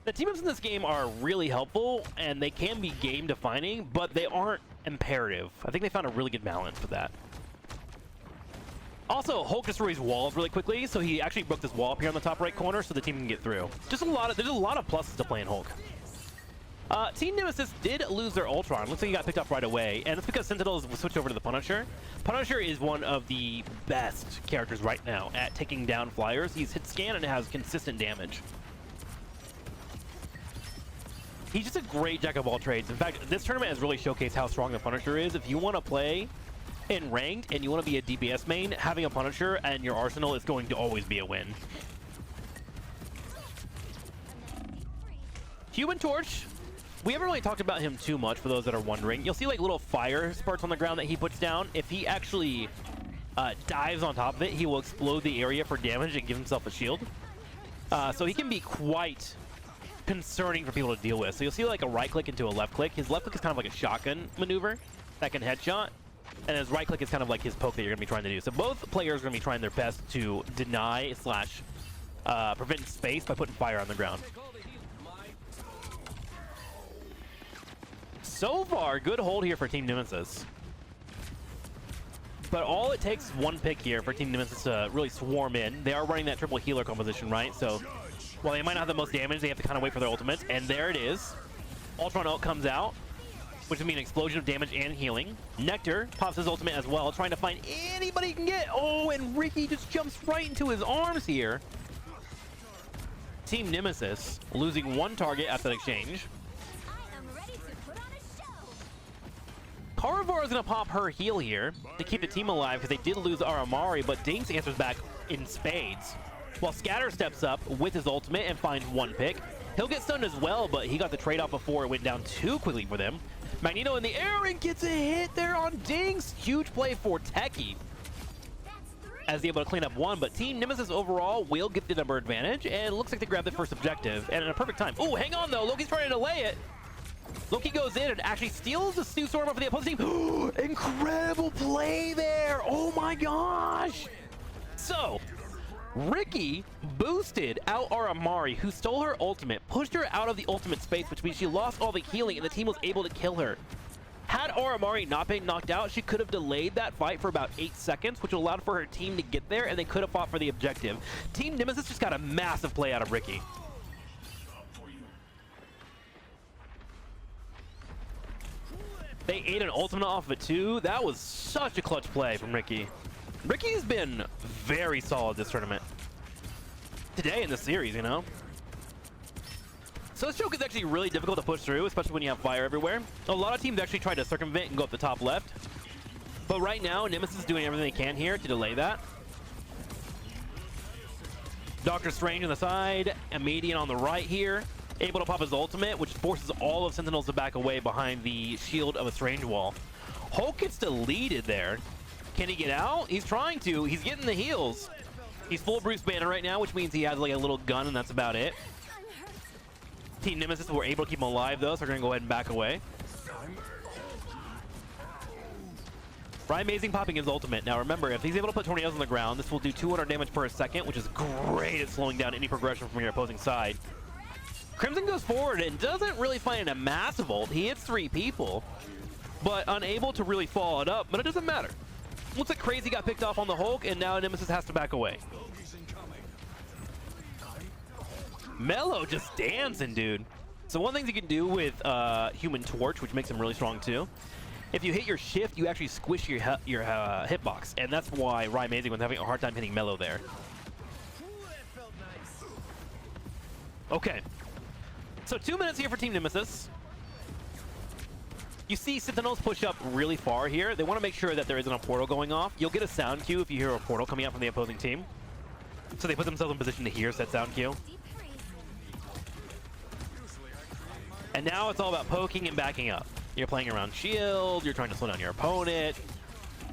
[SPEAKER 1] The team-ups in this game are really helpful, and they can be game-defining, but they aren't imperative. I think they found a really good balance for that. Also, Hulk destroys walls really quickly, so he actually broke this wall up here on the top right corner so the team can get through. There's a lot of pluses to playing Hulk. Team Nemesis did lose their Ultron. Looks like he got picked up right away, and it's because Sentinels switched over to the Punisher. Punisher is one of the best characters right now at taking down flyers. He's hit scan and has consistent damage. He's just a great jack of all trades. In fact, this tournament has really showcased how strong the Punisher is. If you want to play in ranked and you want to be a DPS main, having a Punisher and your arsenal is going to always be a win. Human Torch. We haven't really talked about him too much for those that are wondering. You'll see like little fire spurts on the ground that he puts down. If he actually dives on top of it, he will explode the area for damage and give himself a shield. So he can be quite concerning for people to deal with. So you'll see like a right click into a left click. His left click is kind of like a shotgun maneuver that can headshot. And his right click is kind of like his poke that you're going to be trying to do. So both players are going to be trying their best to deny / prevent space by putting fire on the ground. So far, good hold here for Team Nemesis. But all it takes is one pick here for Team Nemesis to really swarm in. They are running that triple healer composition, right? So while they might not have the most damage, they have to kind of wait for their ultimates. And there it is. Ultron ult comes out, which would mean an explosion of damage and healing. Nectar pops his ultimate as well, trying to find anybody he can get. Oh, and Ricky just jumps right into his arms here. Team Nemesis losing one target after that exchange. Karavara is going to pop her heal here to keep the team alive because they did lose Aramari, but Dinks answers back in spades. While Scatter steps up with his ultimate and finds one pick. He'll get stunned as well, but he got the trade-off before it went down too quickly for them. Magneto in the air and gets a hit there on Dings. Huge play for Techie as he's able to clean up one, but Team Nemesis overall will get the number advantage, and it looks like they grab the first objective, and in a perfect time. Oh, hang on though, Loki's trying to delay it. Loki goes in and actually steals the Sue Storm for the opposing team. Incredible play there. Oh my gosh. So, Ricky boosted out our Amari, who stole her ultimate, pushed her out of the ultimate space, which means she lost all the healing and the team was able to kill her. Had our Amari not been knocked out, she could have delayed that fight for about 8 seconds, which allowed for her team to get there, and they could have fought for the objective. Team Nemesis just got a massive play out of Ricky. They ate an ultimate off of it too. That was such a clutch play from Ricky. Ricky's been very solid this tournament. Today in the series, you know? So this choke is actually really difficult to push through, especially when you have fire everywhere. A lot of teams actually try to circumvent and go up the top left. But right now, Nemesis is doing everything they can here to delay that. Doctor Strange on the side, a median on the right here. Able to pop his ultimate, which forces all of Sentinels to back away behind the shield of a Strange wall. Hulk gets deleted there. Can he get out? He's trying to. He's getting the heals. He's full Bruce Banner right now, which means he has like a little gun, and that's about it. Team Nemesis were able to keep him alive though, so we're gonna go ahead and back away. Ryan Amazing popping his ultimate. Now remember, if he's able to put tornadoes on the ground, this will do 200 damage per second, which is great at slowing down any progression from your opposing side. Crimson goes forward and doesn't really find a massive ult. He hits 3 people, but unable to really follow it up, but it doesn't matter. Looks like Crazy got picked off on the Hulk, and now Nemesis has to back away. Mello just dancing, dude. So one thing you can do with Human Torch, which makes him really strong too, if you hit your shift, you actually squish your hitbox, and that's why Ryan Amazing was having a hard time hitting Mello there. Okay, so 2 minutes here for Team Nemesis. You see Sentinels push up really far here. They want to make sure that there isn't a portal going off. You'll get a sound cue if you hear a portal coming out from the opposing team. So they put themselves in position to hear said sound cue. And now it's all about poking and backing up. You're playing around shield, you're trying to slow down your opponent,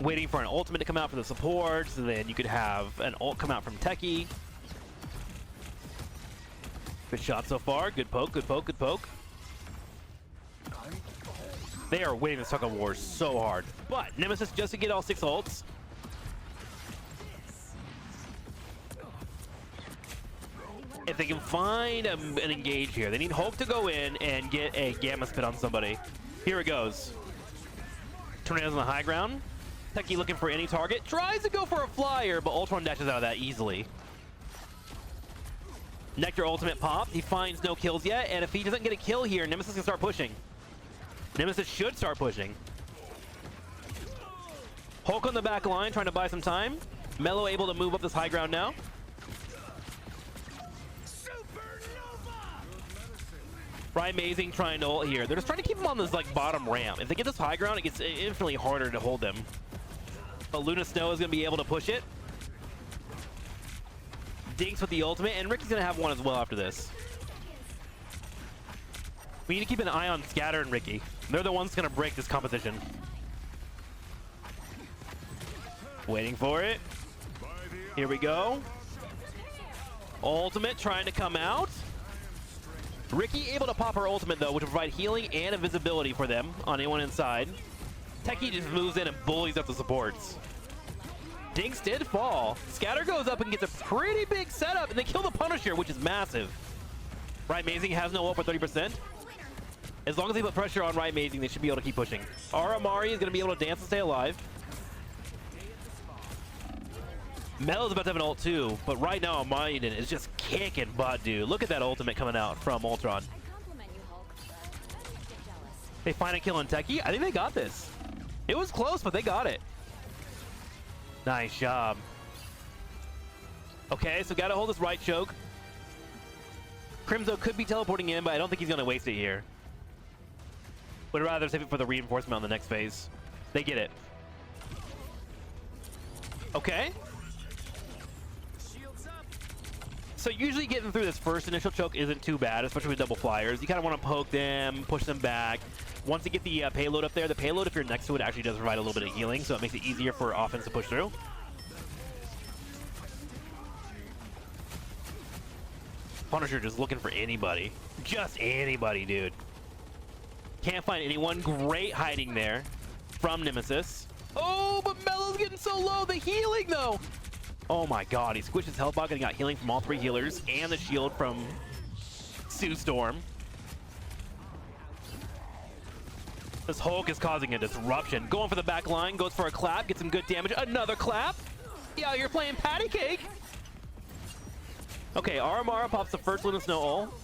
[SPEAKER 1] waiting for an ultimate to come out for the support, so then you could have an ult come out from Techie. Good shot so far, good poke, good poke, good poke. They are winning this tug of war so hard. But Nemesis just to get all 6 ults. If they can find an engage here, they need Hulk to go in and get a Gamma Spit on somebody. Here it goes. Tornadoes on the high ground. Techie looking for any target. Tries to go for a flyer, but Ultron dashes out of that easily. Nectar ultimate pop. He finds no kills yet, and if he doesn't get a kill here, Nemesis can start pushing. Nemesis should start pushing. Hulk on the back line, trying to buy some time. Mello able to move up this high ground now. Ryan Amazing trying to ult here. They're just trying to keep him on this like bottom ramp. If they get this high ground, it gets infinitely harder to hold them. But Luna Snow is going to be able to push it. Dinks with the ultimate, and Ricky's going to have one as well after this. We need to keep an eye on Scatter and Ricky. They're the ones going to break this competition. Waiting for it. Here we go. Ultimate trying to come out. Ricky able to pop her ultimate though, which will provide healing and invisibility for them on anyone inside. Techie just moves in and bullies up the supports. Dinks did fall. Scatter goes up and gets a pretty big setup, and they kill the Punisher, which is massive. Ryan Amazing has no ult for 30%. As long as they put pressure on Ryan Amazing, they should be able to keep pushing. Our Amari is going to be able to dance and stay alive. Mel's about to have an ult too, but right now Maiden is just kicking butt, dude. Look at that ultimate coming out from Ultron. They find a kill on Techie. I think they got this. It was close, but they got it. Nice job. Okay, so gotta hold this right choke. Crimzo could be teleporting in, but I don't think he's gonna waste it here. Would rather save it for the reinforcement on the next phase. They get it. Okay. So usually getting through this first initial choke isn't too bad, especially with double flyers. You kind of want to poke them, push them back. Once you get the payload up there, the payload, if you're next to it, actually does provide a little bit of healing, so it makes it easier for offense to push through. Punisher just looking for anybody. Just anybody, dude. Can't find anyone. Great hiding there from Nemesis. Oh, but Mellow's getting so low. The healing, though. Oh, my God. He squished his health bucket and got healing from all 3 healers and the shield from Sue Storm. This Hulk is causing a disruption. Going for the back line. Goes for a clap. Gets some good damage. Another clap. Yeah, you're playing patty cake. Okay, Aramara pops the first Luna Snow ult.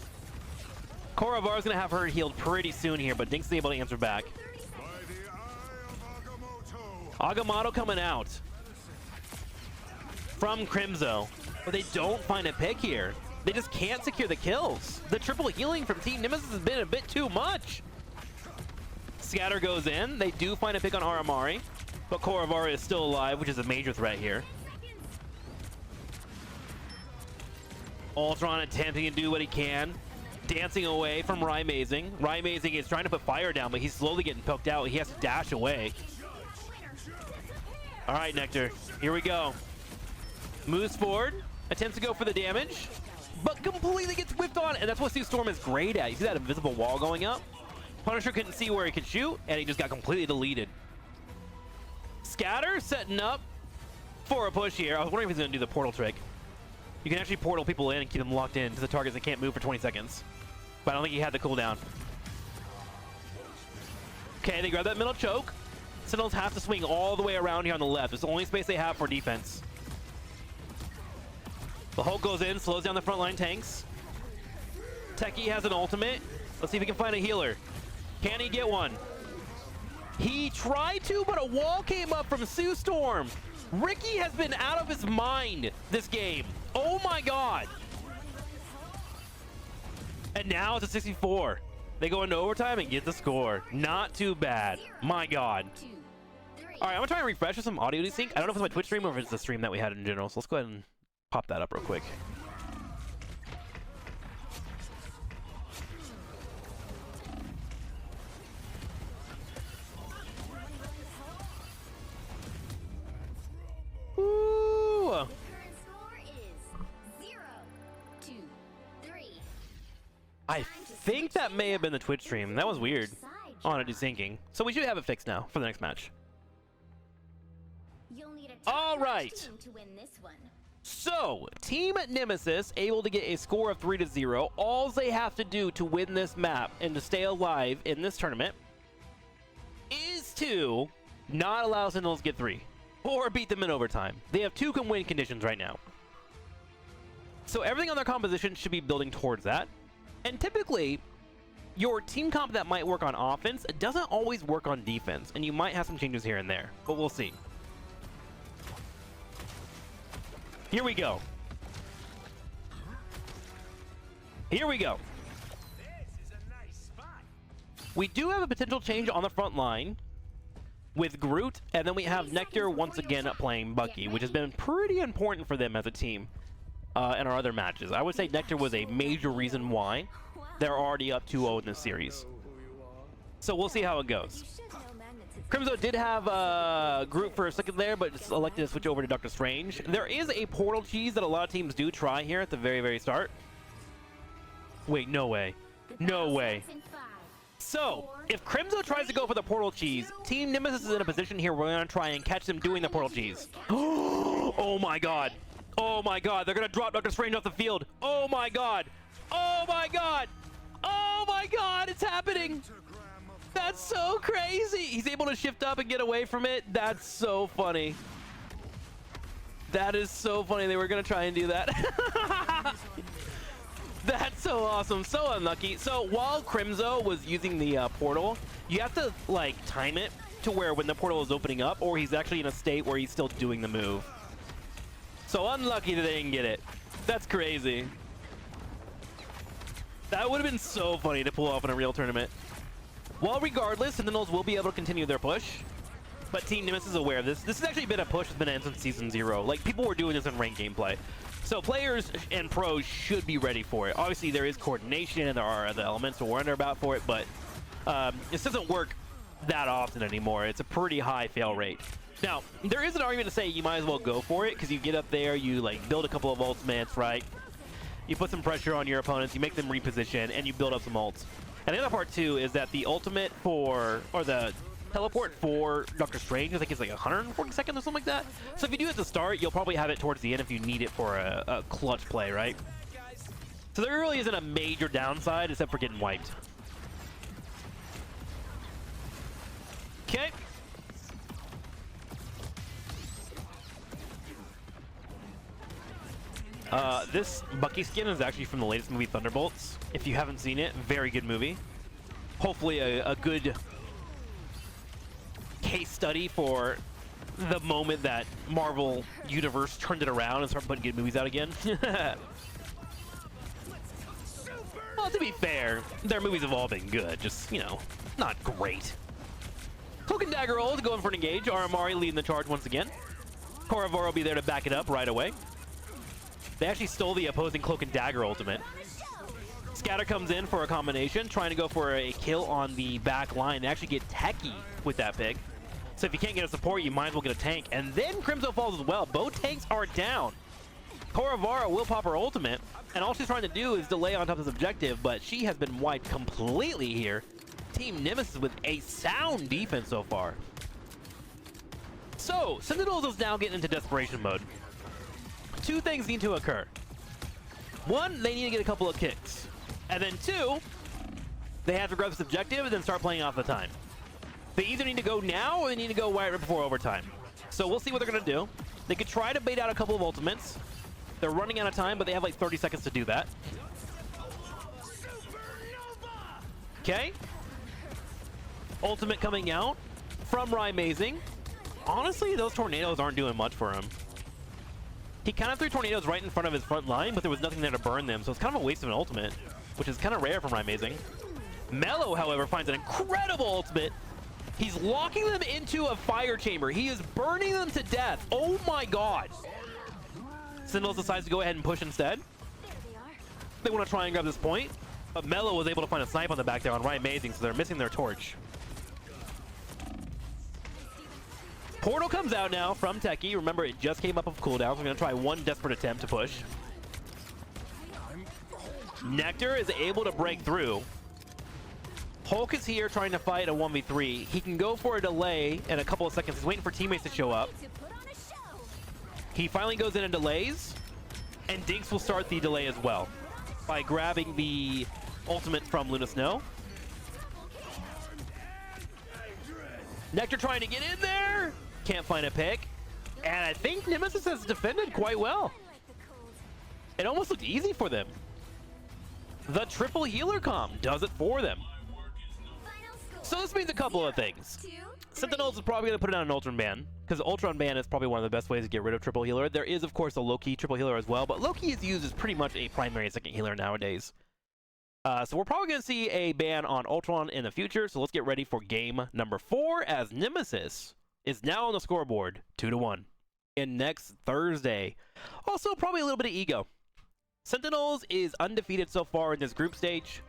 [SPEAKER 1] Korrivar's going to have her healed pretty soon here, but Dinks is able to answer back. Agamotto coming out from Crimzo, but they don't find a pick here. They just can't secure the kills. The triple healing from Team Nemesis has been a bit too much. Scatter goes in. They do find a pick on Aramari, but Korrivar is still alive, which is a major threat here. Ultron attempting to do what he can. Dancing away from Rymazing. Rymazing is trying to put fire down, but he's slowly getting poked out. He has to dash away. All right, Nectar. Here we go. Moves forward. Attempts to go for the damage, but completely gets whipped on, and that's what Sue Storm is great at. You see that invisible wall going up? Punisher couldn't see where he could shoot, and he just got completely deleted. Scatter setting up for a push here. I was wondering if he's going to do the portal trick. You can actually portal people in and keep them locked in to the targets that can't move for 20 seconds. But I don't think he had the cooldown. Okay, they grab that middle choke. Sentinels have to swing all the way around here on the left. It's the only space they have for defense. The Hulk goes in, slows down the frontline tanks. Techie has an ultimate. Let's see if he can find a healer. Can he get one? He tried to, but a wall came up from Sue Storm. Ricky has been out of his mind this game. Oh my God. And now it's a 64. They go into overtime and get the score. Not too bad. My God. All right, I'm gonna try and refresh with some audio desync. I don't know if it's my Twitch stream or if it's the stream that we had in general. So let's go ahead and pop that up real quick. Ooh. I think that may have been the Twitch stream. That was weird on a desyncing. So we should have it fixed now for the next match. All right. So, Team Nemesis able to get a score of 3-0. All they have to do to win this map and to stay alive in this tournament is to not allow Sentinels to get 3 or beat them in overtime. They have 2 can win conditions right now. So everything on their composition should be building towards that. And typically, your team comp that might work on offense doesn't always work on defense, and you might have some changes here and there, but we'll see. Here we go. Here we go. We do have a potential change on the front line with Groot, and then we have Nectar once again playing Bucky, which has been pretty important for them as a team in our other matches. I would say Nectar was a major reason why they're already up 2-0 in this series. So we'll see how it goes. Crimzo did have Groot for a second there, but just elected to switch over to Doctor Strange. There is a portal cheese that a lot of teams do try here at the very, very start. Wait, no way. No way. So, if Crimzo tries to go for the portal cheese, Team Nemesis is in a position here where we're going to try and catch them doing the portal cheese. Oh my God. Oh my God. They're going to drop Doctor Strange off the field. Oh my God. Oh my God. Oh my God. It's happening. That's so crazy. He's able to shift up and get away from it. That's so funny. That is so funny. They were going to try and do that. That's so awesome. So unlucky. So while Crimzo was using the portal, you have to like time it to where when the portal is opening up, or he's actually in a state where he's still doing the move. So unlucky that they didn't get it. That's crazy. That would have been so funny to pull off in a real tournament. Well, regardless, Sentinels will be able to continue their push, but Team Nemesis is aware of this. This has actually been a push that's been in since Season 0. Like, people were doing this in ranked gameplay. So players and pros should be ready for it. Obviously, there is coordination and there are other elements to wonder about for it, but this doesn't work that often anymore. It's a pretty high fail rate. Now, there is an argument to say you might as well go for it, because you get up there, you like build a couple of ultimates, right? You put some pressure on your opponents, you make them reposition, and you build up some ults. And the other part too is that the ultimate for, or the teleport for Doctor Strange, I think it's like 140 seconds or something like that. So if you do it at the start, you'll probably have it towards the end if you need it for a clutch play, right? So there really isn't a major downside except for getting wiped. Okay. This Bucky skin is actually from the latest movie Thunderbolts. If you haven't seen it, very good movie. Hopefully a good case study for the moment that Marvel Universe turned it around and started putting good movies out again. Well, to be fair, their movies have all been good, just, you know, not great. Cloak and Dagger ult going for an engage. Aramari leading the charge once again. Koravora will be there to back it up right away. They actually stole the opposing Cloak and Dagger ultimate. Scatter comes in for a combination, trying to go for a kill on the back line. They actually get techie with that pick. So if you can't get a support, you might as well get a tank. And then Crimzo falls as well. Both tanks are down. Koravara will pop her ultimate, and all she's trying to do is delay on top of this objective, but she has been wiped completely here. Team Nemesis with a sound defense so far. So, Sentinels is now getting into desperation mode. Two things need to occur. One, they need to get a couple of kicks. And then two, they have to grab this objective and then start playing off the time. They either need to go now or they need to go right before overtime. So we'll see what they're going to do. They could try to bait out a couple of ultimates. They're running out of time, but they have like 30 seconds to do that. Okay. Ultimate coming out from Rymazing. Honestly, those tornadoes aren't doing much for him. He kind of threw tornadoes right in front of his front line, but there was nothing there to burn them, so it's kind of a waste of an ultimate, which is kind of rare from Rymazing. Mello, however, finds an incredible ultimate. He's locking them into a fire chamber. He is burning them to death. Oh my god. Sentinels decides to go ahead and push instead. They want to try and grab this point, but Mello was able to find a snipe on the back there on Rymazing, so they're missing their torch. Portal comes out now from Techie. Remember, it just came up of cooldown, so we're going to try one desperate attempt to push. Nectar is able to break through. Hulk is here trying to fight a 1v3. He can go for a delay in a couple of seconds. He's waiting for teammates to show up. He finally goes in and delays, and Dinks will start the delay as well by grabbing the ultimate from Luna Snow. Nectar trying to get in there. Can't find a pick. And I think Nemesis has defended quite well. It almost looked easy for them. The triple healer comp does it for them. So this means a couple of things. Sentinels is probably going to put it on an Ultron ban, because Ultron ban is probably one of the best ways to get rid of triple healer. There is, of course, a low-key triple healer as well, but low-key is used as pretty much a primary and second healer nowadays. So we're probably going to see a ban on Ultron in the future, so let's get ready for game number 4 as Nemesis is now on the scoreboard 2-1. And next Thursday. Also, probably a little bit of ego. Sentinels is undefeated so far in this group stage,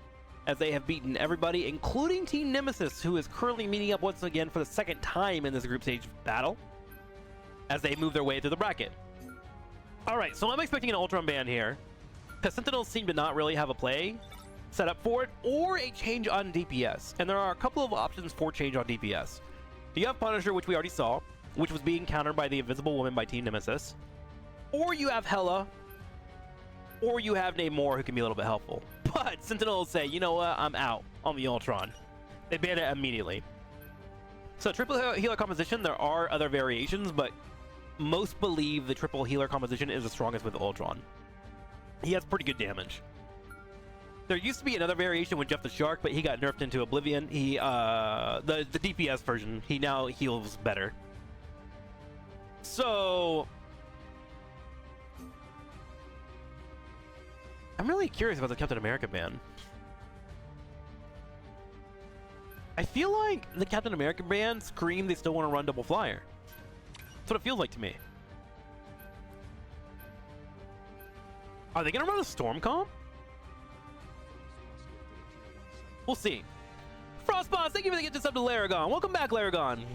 [SPEAKER 1] as they have beaten everybody, including Team Nemesis, who is currently meeting up once again for the second time in this group stage battle, as they move their way through the bracket. Alright, so I'm expecting an Ultron ban here, because Sentinels seem to not really have a play set up for it, or a change on DPS. And there are a couple of options for change on DPS. You have Punisher, which we already saw, which was being countered by the Invisible Woman by Team Nemesis. Or you have Hela, or you have Namor, who can be a little bit helpful. But Sentinels say, you know what, I'm out on the Ultron. They ban it immediately. So triple healer composition, there are other variations, but most believe the triple healer composition is the strongest with Ultron. He has pretty good damage. There used to be another variation with Jeff the Shark, but he got nerfed into Oblivion. He, the DPS version, he now heals better. So I'm really curious about the Captain America ban. I feel like the Captain America ban screamed they still want to run double flyer. That's what it feels like to me. Are they gonna run a storm comp? We'll see. Frostboss, thank you for the gift of sub to Laragon. Welcome back, Laragon.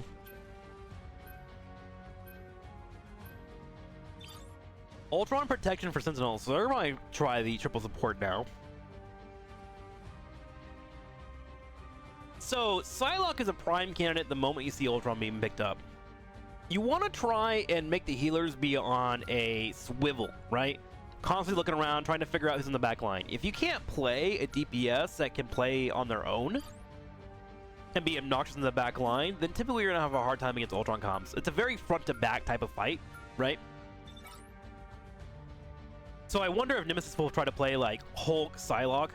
[SPEAKER 1] Ultron protection for Sentinels, so they're gonna try the triple support now. So Psylocke is a prime candidate the moment you see Ultron being picked up. You want to try and make the healers be on a swivel, right? Constantly looking around, trying to figure out who's in the back line. If you can't play a DPS that can play on their own and be obnoxious in the back line, then typically you're gonna have a hard time against Ultron comps. It's a very front to back type of fight, right? So I wonder if Nemesis will try to play like Hulk, Psylocke.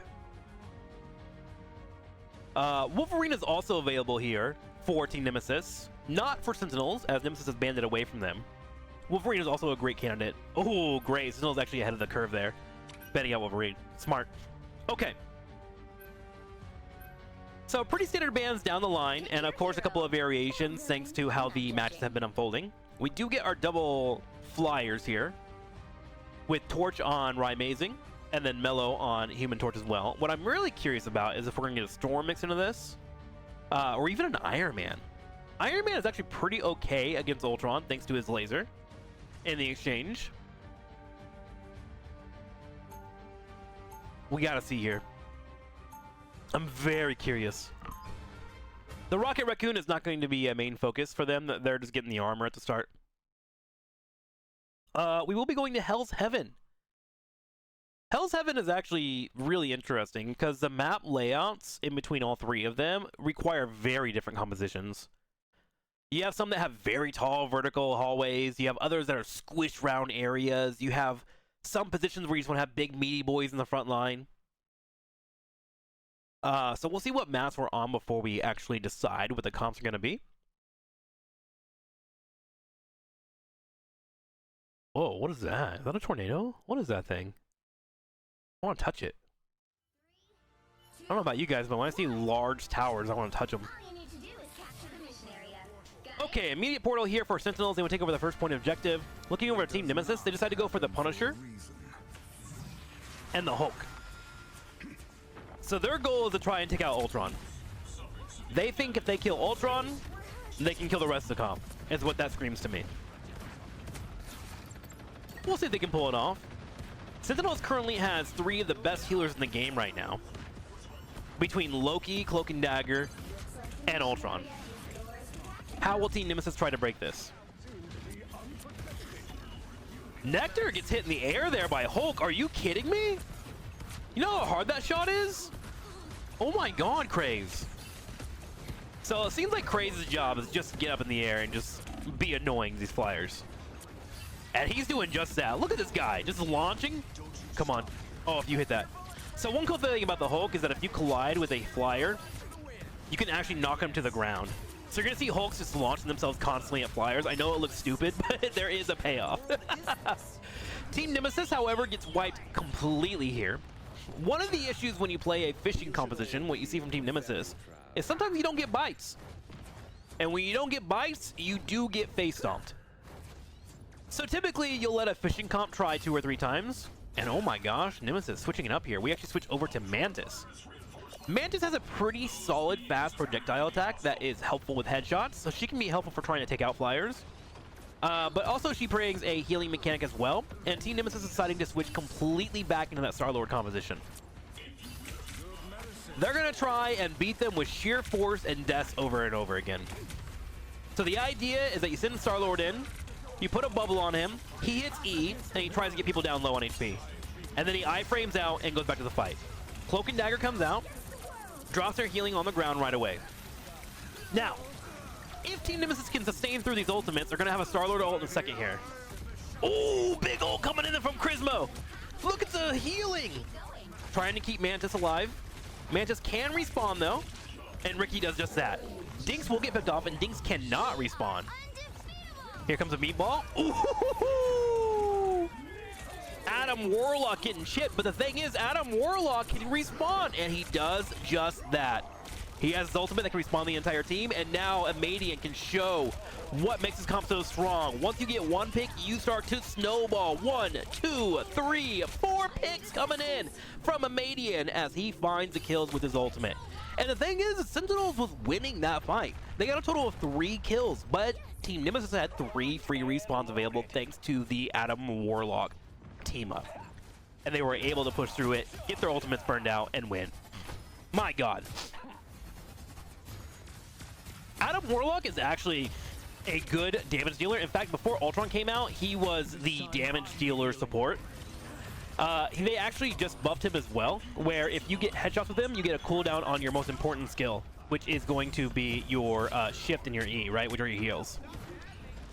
[SPEAKER 1] Wolverine is also available here for Team Nemesis, not for Sentinels, as Nemesis has banned it away from them. Wolverine is also a great candidate. Oh, great. Sentinel's actually ahead of the curve there. Betting out Wolverine. Smart. Okay. So pretty standard bans down the line, and of course a couple of variations thanks to how the matches have been unfolding. We do get our double flyers here, with Torch on Rymazing, and then Mellow on Human Torch as well. What I'm really curious about is if we're going to get a Storm mix into this, or even an Iron Man. Iron Man is actually pretty okay against Ultron, thanks to his laser in the exchange. We gotta see here. I'm very curious. The Rocket Raccoon is not going to be a main focus for them. They're just getting the armor at the start. We will be going to Hell's Heaven. Hell's Heaven is actually really interesting because the map layouts in between all three of them require very different compositions. You have some that have very tall vertical hallways. You have others that are squished round areas. You have some positions where you just want to have big meaty boys in the front line. So we'll see what maps we're on before we actually decide what the comps are going to be. Whoa, what is that? Is that a tornado? What is that thing? I want to touch it. I don't know about you guys, but when I see large towers, I want to touch them. Okay, immediate portal here for Sentinels. They will take over the first point objective. Looking over at Team Nemesis, they decided to go for the Punisher and the Hulk. So their goal is to try and take out Ultron. They think if they kill Ultron, they can kill the rest of the comp, is what that screams to me. We'll see if they can pull it off. Sentinels currently has 3 of the best healers in the game right now, between Loki, Cloak and Dagger, and Ultron. How will Team Nemesis try to break this? Nectar gets hit in the air there by Hulk. Are you kidding me? You know how hard that shot is? Oh my god, Craze. So it seems like Craze's job is just to get up in the air and just be annoying these flyers. And he's doing just that. Look at this guy, just launching. Come on. Oh, if you hit that. So one cool thing about the Hulk is that if you collide with a flyer, you can actually knock him to the ground. So you're going to see Hulks just launching themselves constantly at flyers. I know it looks stupid, but there is a payoff. Team Nemesis, however, gets wiped completely here. One of the issues when you play a fishing composition, what you see from Team Nemesis, is sometimes you don't get bites. And when you don't get bites, you do get face stomped. So typically, you'll let a fishing comp try 2 or 3 times. And oh my gosh, Nemesis switching it up here. We actually switch over to Mantis. Mantis has a pretty solid, fast projectile attack that is helpful with headshots, so she can be helpful for trying to take out flyers. But also she brings a healing mechanic as well, and Team Nemesis is deciding to switch completely back into that Star-Lord composition. They're going to try and beat them with sheer force and deaths over and over again. So the idea is that you send Star-Lord in, you put a bubble on him, he hits E, and he tries to get people down low on HP. And then he iframes out and goes back to the fight. Cloak and Dagger comes out, drops their healing on the ground right away. Now, if Team Nemesis can sustain through these ultimates, they're going to have a Star-Lord ult in a second here. Oh, big ult coming in from Crismo. Look at the healing. Trying to keep Mantis alive. Mantis can respawn, though, and Ricky does just that. Dinks will get picked off, and Dinks cannot respawn. Here comes a meatball. Ooh! Adam Warlock getting chipped, but the thing is, Adam Warlock can respawn, and he does just that. He has his ultimate that can respawn the entire team, and now Amadian can show what makes his comp so strong. Once you get one pick, you start to snowball. 1, 2, 3, 4 picks coming in from Amadian as he finds the kills with his ultimate. And the thing is, Sentinels was winning that fight. They got a total of 3 kills, but Team Nemesis had 3 free respawns available thanks to the Adam Warlock team up. And they were able to push through it, get their ultimates burned out, and win. My God. Adam Warlock is actually a good damage dealer. In fact, before Ultron came out, he was the damage dealer support. They actually just buffed him as well, where if you get headshots with him, you get a cooldown on your most important skill, which is going to be your shift and your E, right, which are your heals.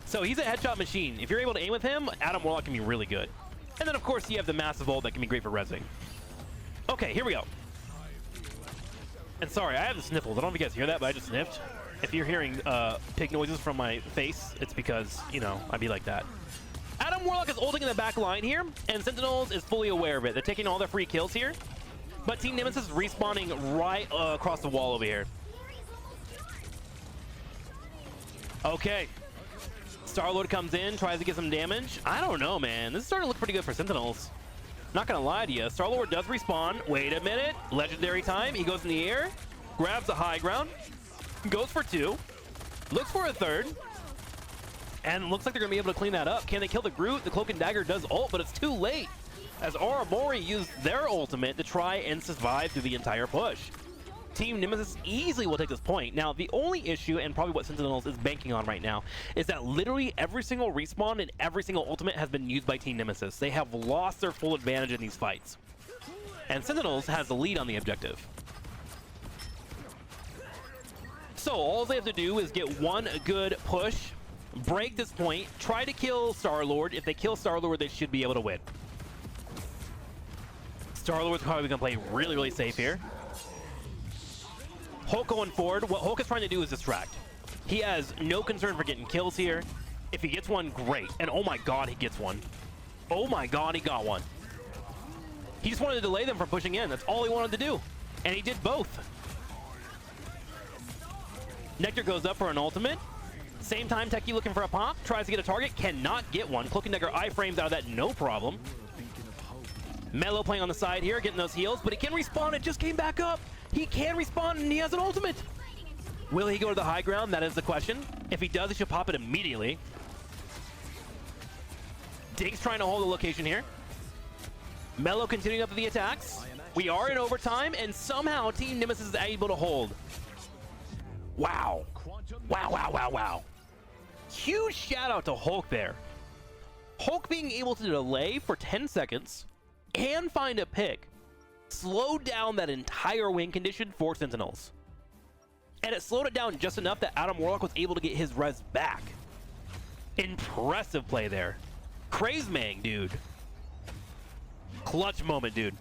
[SPEAKER 1] So he's a headshot machine. If you're able to aim with him, Adam Warlock can be really good. And then, of course, you have the massive ult that can be great for rezzing. Okay, here we go. And sorry, I have the sniffles. I don't know if you guys hear that, but I just sniffed. If you're hearing pig noises from my face, it's because, you know, I'd be like that. Adam Warlock is ulting in the back line here, and Sentinels is fully aware of it. They're taking all their free kills here, but Team Nemesis is respawning right across the wall over here. Okay. Star-Lord comes in, tries to get some damage. I don't know, man. This is starting to look pretty good for Sentinels. Not gonna lie to you. Star-Lord does respawn. Wait a minute. Legendary time. He goes in the air, grabs the high ground, goes for 2, looks for a 3rd, and looks like they're gonna be able to clean that up. Can they kill the Groot? The Cloak and Dagger does ult, but it's too late, as Aramori used their ultimate to try and survive through the entire push. Team Nemesis easily will take this point. Now, the only issue, and probably what Sentinels is banking on right now, is that literally every single respawn and every single ultimate has been used by Team Nemesis. They have lost their full advantage in these fights. And Sentinels has the lead on the objective. So all they have to do is get one good push, break this point, try to kill Star-Lord. If they kill Star-Lord, they should be able to win. Star-Lord's probably going to play really, really safe here. Hulk going forward. What Hulk is trying to do is distract. He has no concern for getting kills here. If he gets one, great. And oh my God, he gets one. Oh my God, he got one. He just wanted to delay them from pushing in. That's all he wanted to do. And he did both. Nectar goes up for an ultimate. Same time, Techie looking for a pop. Tries to get a target. Cannot get one. Cloak and Dagger iframes out of that, no problem. Mello playing on the side here, getting those heals. But he can respawn. It just came back up. He can respawn, and he has an ultimate. Will he go to the high ground? That is the question. If he does, he should pop it immediately. Dig's trying to hold the location here. Mello continuing up with the attacks. We are in overtime, and somehow Team Nemesis is able to hold. Wow. Wow, wow, wow, wow. Huge shout out to Hulk there. Hulk being able to delay for 10 seconds and find a pick slowed down that entire win condition for Sentinels. And it slowed it down just enough that Adam Warlock was able to get his res back. Impressive play there. Crazemang, dude. Clutch moment, dude.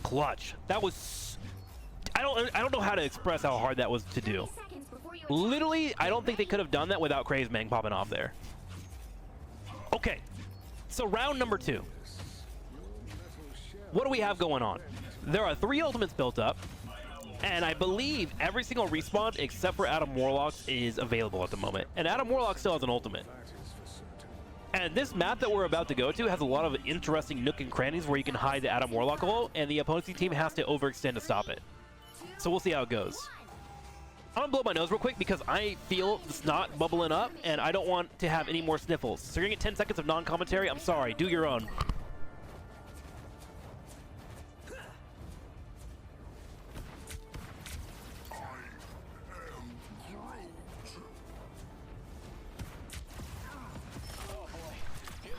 [SPEAKER 1] Clutch. That was... I don't know how to express how hard that was to do. Literally, I don't think they could have done that without Crazemang popping off there. Okay. So round number 2. What do we have going on? There are 3 ultimates built up, and I believe every single respawn except for Adam Warlock's is available at the moment. And Adam Warlock still has an ultimate. And this map that we're about to go to has a lot of interesting nook and crannies where you can hide the Adam Warlock ult, and the opposing team has to overextend to stop it. So we'll see how it goes. I'm gonna blow my nose real quick because I feel the snot bubbling up, and I don't want to have any more sniffles. So you're gonna get 10 seconds of non-commentary. I'm sorry. Do your own.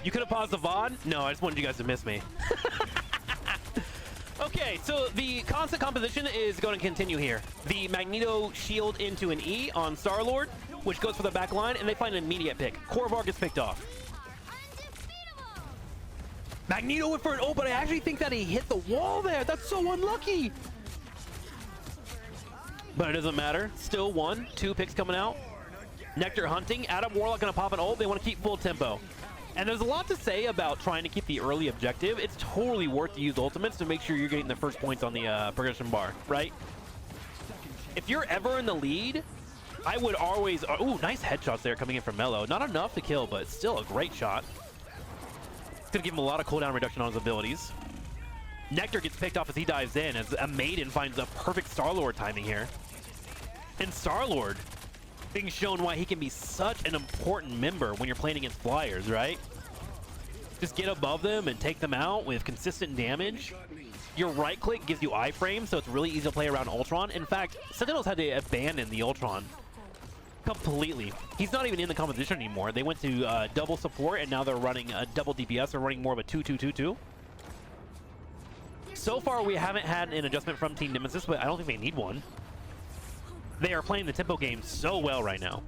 [SPEAKER 1] You could have paused the VOD? No, I just wanted you guys to miss me. Okay, so the constant composition is going to continue here. The Magneto shield into an E on Star-Lord, which goes for the back line, and they find an immediate pick. Korvar gets picked off. Magneto went for an O, but I actually think that he hit the wall there. That's so unlucky. But it doesn't matter. Still 1, 2 picks coming out. Nectar hunting. Adam Warlock going to pop an ult. They want to keep full tempo. And there's a lot to say about trying to keep the early objective. It's totally worth to use ultimates to make sure you're getting the first points on the progression bar, right? if you're ever in the lead, I would always... Ooh, nice headshots there coming in from Mello. Not enough to kill, but still a great shot. It's going to give him a lot of cooldown reduction on his abilities. Nectar gets picked off as he dives in, as a Maiden finds a perfect Star-Lord timing here. And Star-Lord being shown why he can be such an important member when you're playing against Flyers, right? Just get above them and take them out with consistent damage. Your right click gives you iframe, so it's really easy to play around Ultron. In fact, Sentinels had to abandon the Ultron completely. He's not even in the competition anymore. They went to double support, and now they're running a double DPS. They're running more of a 2-2-2-2. So far, we haven't had an adjustment from Team Nemesis, but I don't think they need one. They are playing the tempo game so well right now.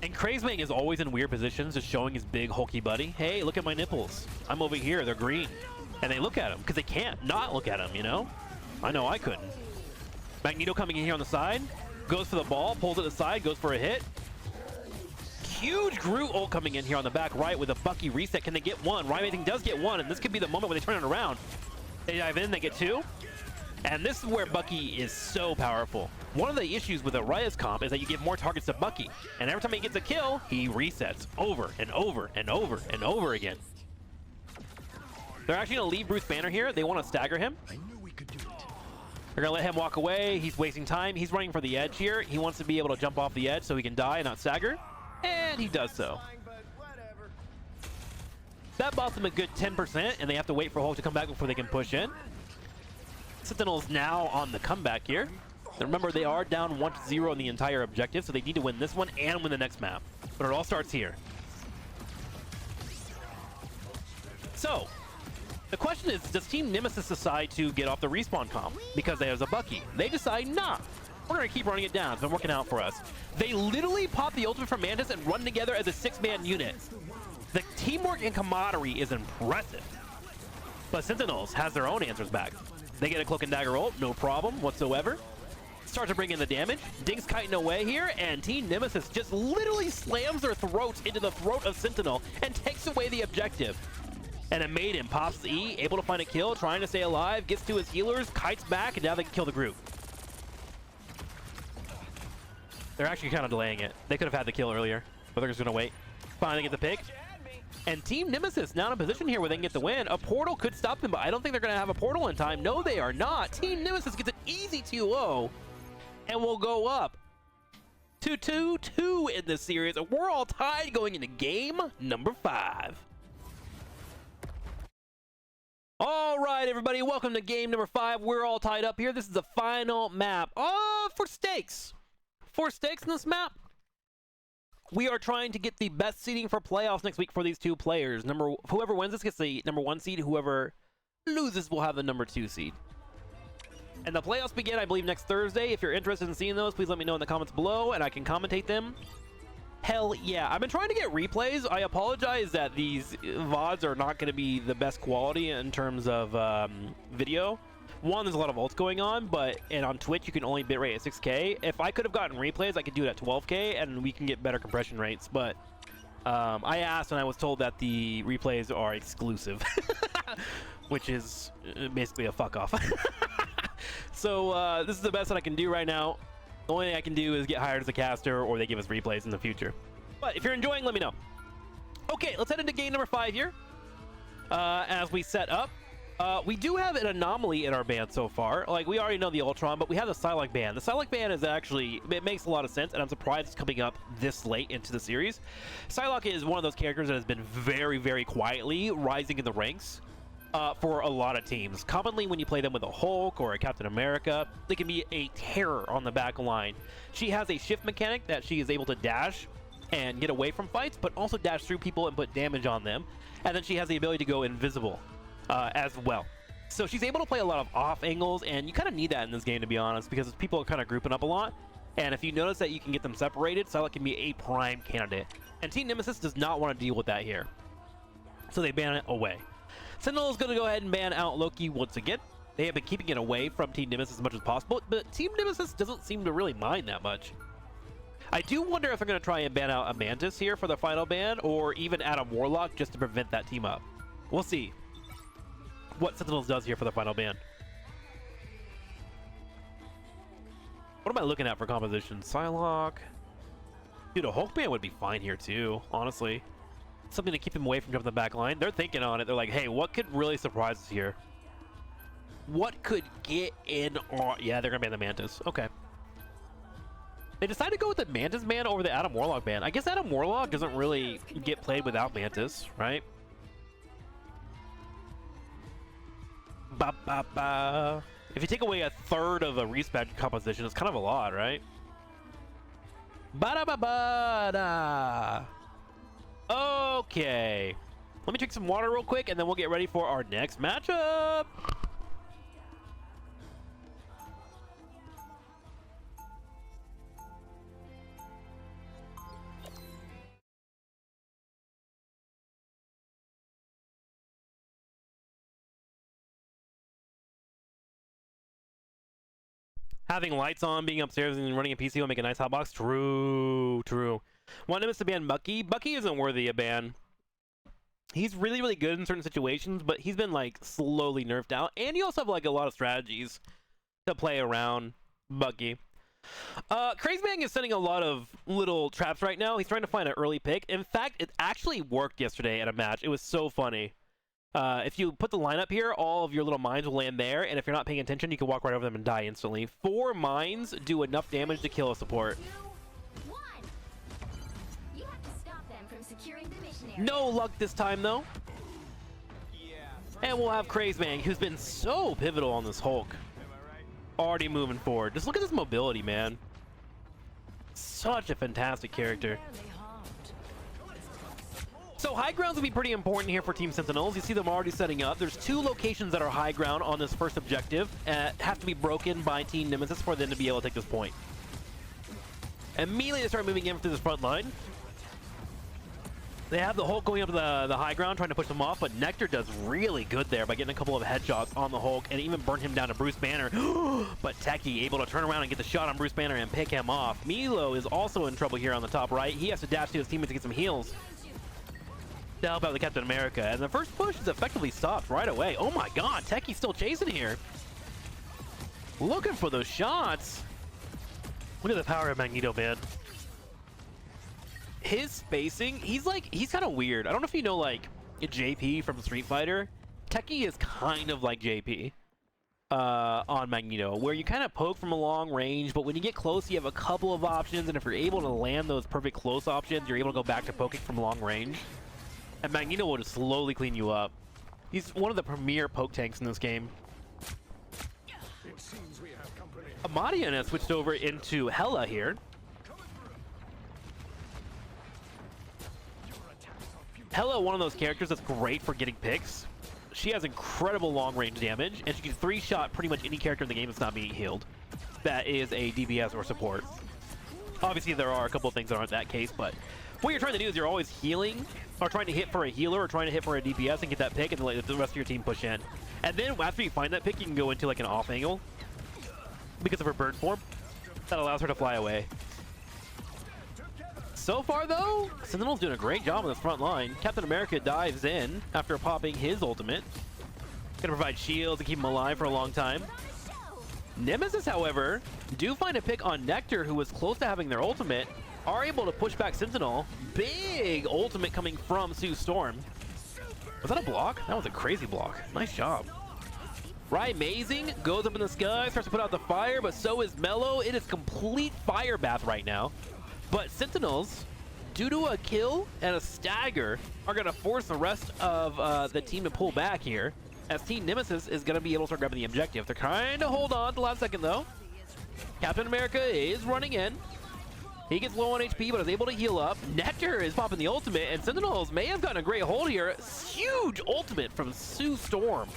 [SPEAKER 1] And Crazemang is always in weird positions, just showing his big hulky buddy. Hey, look at my nipples. I'm over here. They're green. And they look at him, because they can't not look at him, you know? I know I couldn't. Magneto coming in here on the side. Goes for the ball, pulls it aside, goes for a hit. Huge Groot ult coming in here on the back right with a Bucky reset. Can they get one? Ryan does get one, and this could be the moment where they turn it around. They dive in, they get two. And this is where Bucky is so powerful. One of the issues with a Raya's comp is that you give more targets to Bucky. And every time he gets a kill, he resets over and over and over and over again. They're actually going to leave Bruce Banner here. They want to stagger him. I knew we could do it. They're going to let him walk away. He's wasting time. He's running for the edge here. He wants to be able to jump off the edge so he can die and not stagger. And he does so. That bots him a good 10%, and they have to wait for Hulk to come back before they can push in. Sentinels now on the comeback here. And remember, they are down 1-0 in the entire objective, so they need to win this one and win the next map. But it all starts here. So, the question is, does Team Nemesis decide to get off the respawn comp because there's a Bucky? They decide, nah, we're going to keep running it down. It's been working out for us. They literally pop the ultimate from Mantis and run together as a 6-man unit. The teamwork and camaraderie is impressive. But Sentinels has their own answers back. They get a Cloak and Dagger ult, no problem whatsoever. Start to bring in the damage. Dink's kiting away here, and Team Nemesis just literally slams their throats into the throat of Sentinel and takes away the objective. And a Maiden pops the E, able to find a kill, trying to stay alive, gets to his healers, kites back, and now they can kill the group. They're actually kind of delaying it. They could have had the kill earlier, but they're just going to wait. Finally get the pick. And Team Nemesis now in a position here where they can get the win. A portal could stop them, but I don't think they're going to have a portal in time. No, they are not. Team Nemesis gets an easy 2-0 and will go up to 2-2 in this series. We're all tied going into game number 5. All right, everybody, welcome to game number 5. We're all tied up here. This is the final map for stakes. For stakes in this map, we are trying to get the best seeding for playoffs next week for these two players. Whoever wins this gets the number 1 seed. Whoever loses will have the number 2 seed. And the playoffs begin, I believe, next Thursday. If you're interested in seeing those, please let me know in the comments below, and I can commentate them. Hell yeah. I've been trying to get replays. I apologize that these VODs are not going to be the best quality in terms of video. One, there's a lot of ults going on, and on Twitch, you can only bitrate at 6K. If I could have gotten replays, I could do it at 12K, and we can get better compression rates. But I asked, and I was told that the replays are exclusive, which is basically a fuck off. So this is the best that I can do right now. The only thing I can do is get hired as a caster, or they give us replays in the future. But if you're enjoying, let me know. Okay, let's head into game number 5 here. As we set up. We do have an anomaly in our band so far. Like, we already know the Ultron, but we have the Psylocke band. The Psylocke band is actually, it makes a lot of sense, and I'm surprised it's coming up this late into the series. Psylocke is one of those characters that has been very, very quietly rising in the ranks for a lot of teams. Commonly, when you play them with a Hulk or a Captain America, they can be a terror on the back line. She has a shift mechanic that she is able to dash and get away from fights, but also dash through people and put damage on them. And then she has the ability to go invisible as well. So she's able to play a lot of off angles, and you kind of need that in this game, to be honest, because people are kind of grouping up a lot. And if you notice that you can get them separated, Psylocke can be a prime candidate. And Team Nemesis does not want to deal with that here, so they ban it away. Sentinel is going to go ahead and ban out Loki once again. They have been keeping it away from Team Nemesis as much as possible, but Team Nemesis doesn't seem to really mind that much. I do wonder if they're going to try and ban out a Mantis here for the final ban, or even add a Warlock just to prevent that team up. We'll see what Sentinels does here for the final ban. What am I looking at for composition? Psylocke. Dude, a Hulkman would be fine here too, honestly. Something to keep him away from jumping the back line. They're thinking on it. They're like, hey, what could really surprise us here? What could get in on... Yeah, they're going to ban the Mantis. Okay. They decided to go with the Mantis ban over the Adam Warlock ban. I guess Adam Warlock doesn't really get played without Mantis, right? Ba, ba, ba. If you take away a third of a respec composition, it's kind of a lot, right? Ba-da-ba-ba-da. Okay. Let me drink some water real quick, and then we'll get ready for our next matchup. Having lights on, being upstairs, and running a PC will make a nice hotbox. True, true. Want Nimbus to ban Bucky? Bucky isn't worthy of ban. He's really, really good in certain situations, but he's been, like, slowly nerfed out. And you also have, like, a lot of strategies to play around Bucky. CrazyBang is sending a lot of little traps right now. He's trying to find an early pick. In fact, it actually worked yesterday at a match. It was so funny. If you put the lineup here, all of your little mines will land there, and if you're not paying attention, you can walk right over them and die instantly. 4 mines do enough damage to kill a support. No luck this time, though. And we'll have CrazyBang, who's been so pivotal on this Hulk. Already moving forward. Just look at this mobility, man. Such a fantastic character. So high grounds will be pretty important here for Team Sentinels. You see them already setting up. There's 2 locations that are high ground on this first objective. Have to be broken by Team Nemesis for them to be able to take this point. Immediately they start moving in through this front line. They have the Hulk going up to the high ground, trying to push them off, but Nectar does really good there by getting a couple of headshots on the Hulk and even burn him down to Bruce Banner. But Techie able to turn around and get the shot on Bruce Banner and pick him off. Milo is also in trouble here on the top right. He has to dash to his teammates to get some heals to help out the Captain America, and the first push is effectively stopped right away. Oh my god, Techie's still chasing here. Looking for those shots. Look at the power of Magneto, man. His spacing, he's kind of weird. I don't know if you know, like, JP from Street Fighter. Techie is kind of like JP on Magneto, where you kind of poke from a long range, but when you get close, you have a couple of options, and if you're able to land those perfect close options, you're able to go back to poking from long range. And Magneto will just slowly clean you up. He's one of the premier poke tanks in this game. Amadian has switched over into Hela here. Hela, one of those characters that's great for getting picks. She has incredible long-range damage, and she can 3-shot pretty much any character in the game that's not being healed. That is a DPS or support. Obviously, there are a couple of things that aren't that case, but what you're trying to do is you're always healing, or trying to hit for a healer, or trying to hit for a DPS and get that pick, and then let the rest of your team push in. And then after you find that pick, you can go into like an off angle because of her bird form that allows her to fly away. So far, though, Sentinel's doing a great job on this front line. Captain America dives in after popping his ultimate. Gonna provide shields to keep him alive for a long time. Nemesis, however, do find a pick on Nectar, who was close to having their ultimate, are able to push back Sentinel. Big ultimate coming from Sue Storm. Was that a block? That was a crazy block. Nice job. Right, Amazing goes up in the sky, starts to put out the fire, but so is Mello. It is complete fire bath right now. But Sentinels, due to a kill and a stagger, are going to force the rest of the team to pull back here, as Team Nemesis is going to be able to start grabbing the objective. They're trying to hold on to the last second, though. Captain America is running in. He gets low on HP, but is able to heal up. Nectar is popping the ultimate, and Sentinels may have gotten a great hold here. Huge ultimate from Sue Storm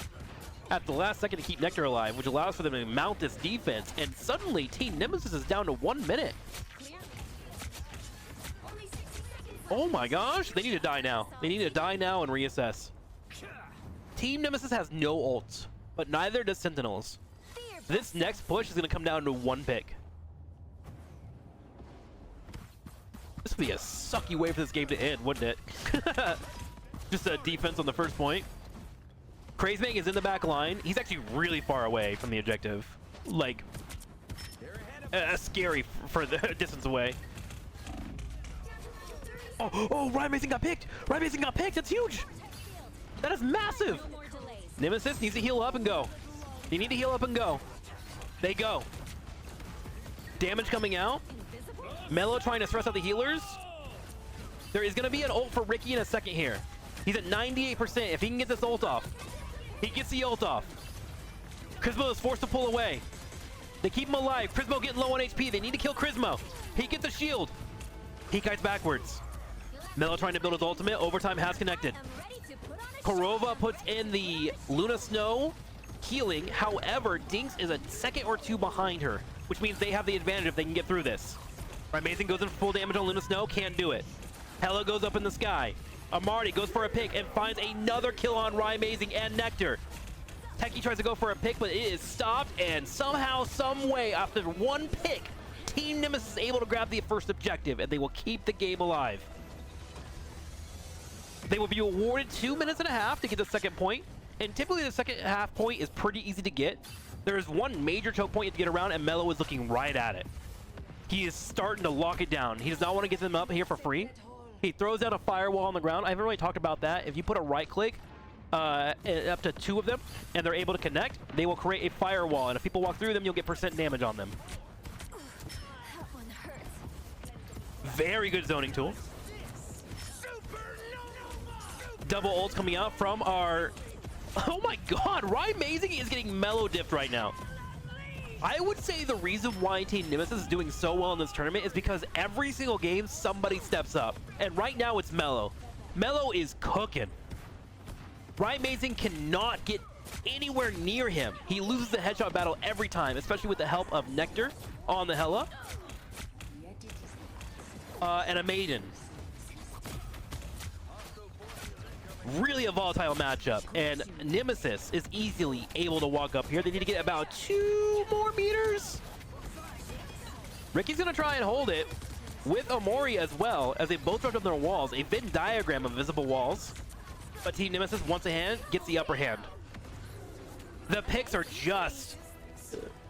[SPEAKER 1] at the last second to keep Nectar alive, which allows for them to mount this defense. And suddenly, Team Nemesis is down to 1 minute. Oh my gosh, they need to die now. They need to die now and reassess. Team Nemesis has no ults, but neither does Sentinels. This next push is going to come down to 1 pick. This would be a sucky way for this game to end, wouldn't it? Just a defense on the first point. CrazyBang is in the back line. He's actually really far away from the objective. Like, scary for the distance away. Oh, Ryan Mason got picked! Ryan Mason got picked! That's huge! That is massive! Nemesis needs to heal up and go. You need to heal up and go. They go. Damage coming out. Mello trying to stress out the healers. There is going to be an ult for Ricky in a second here. He's at 98%. If he can get this ult off, he gets the ult off. Crismo is forced to pull away. They keep him alive. Crismo getting low on HP. They need to kill Crismo. He gets a shield. He kites backwards. Mello trying to build his ultimate. Overtime has connected. Korova puts in the Luna Snow healing. However, Dinks is a second or two behind her, which means they have the advantage if they can get through this. Amazing goes in full damage on Luna Snow. Can't do it. Hella goes up in the sky. Amarty goes for a pick and finds another kill on Amazing and Nectar. Techie tries to go for a pick, but it is stopped, and somehow, some way, after one pick, Team Nemesis is able to grab the first objective, and they will keep the game alive. They will be awarded 2 minutes and a half to get the second point, and typically the second half point is pretty easy to get. There is one major choke point you have to get around, and Mello is looking right at it. He is starting to lock it down. He does not want to get them up here for free. He throws out a firewall on the ground. I haven't really talked about that. If you put a right click up to 2 of them and they're able to connect, they will create a firewall, and if people walk through them, you'll get % damage on them. Very good zoning tool. Double ults coming out from our... Oh my god, Amazing is getting mellow dipped right now. I would say the reason why Team Nemesis is doing so well in this tournament is because every single game somebody steps up. And right now it's Mello. Mello is cooking. Amazing cannot get anywhere near him. He loses the headshot battle every time, especially with the help of Nectar on the Hella. And a Maiden. Really a volatile matchup, and Nemesis is easily able to walk up here. They need to get about 2 more meters. Ricky's gonna try and hold it with Omori as well, as they both rush up their walls. A Venn diagram of visible walls, but Team Nemesis, once a hand, gets the upper hand. The picks are just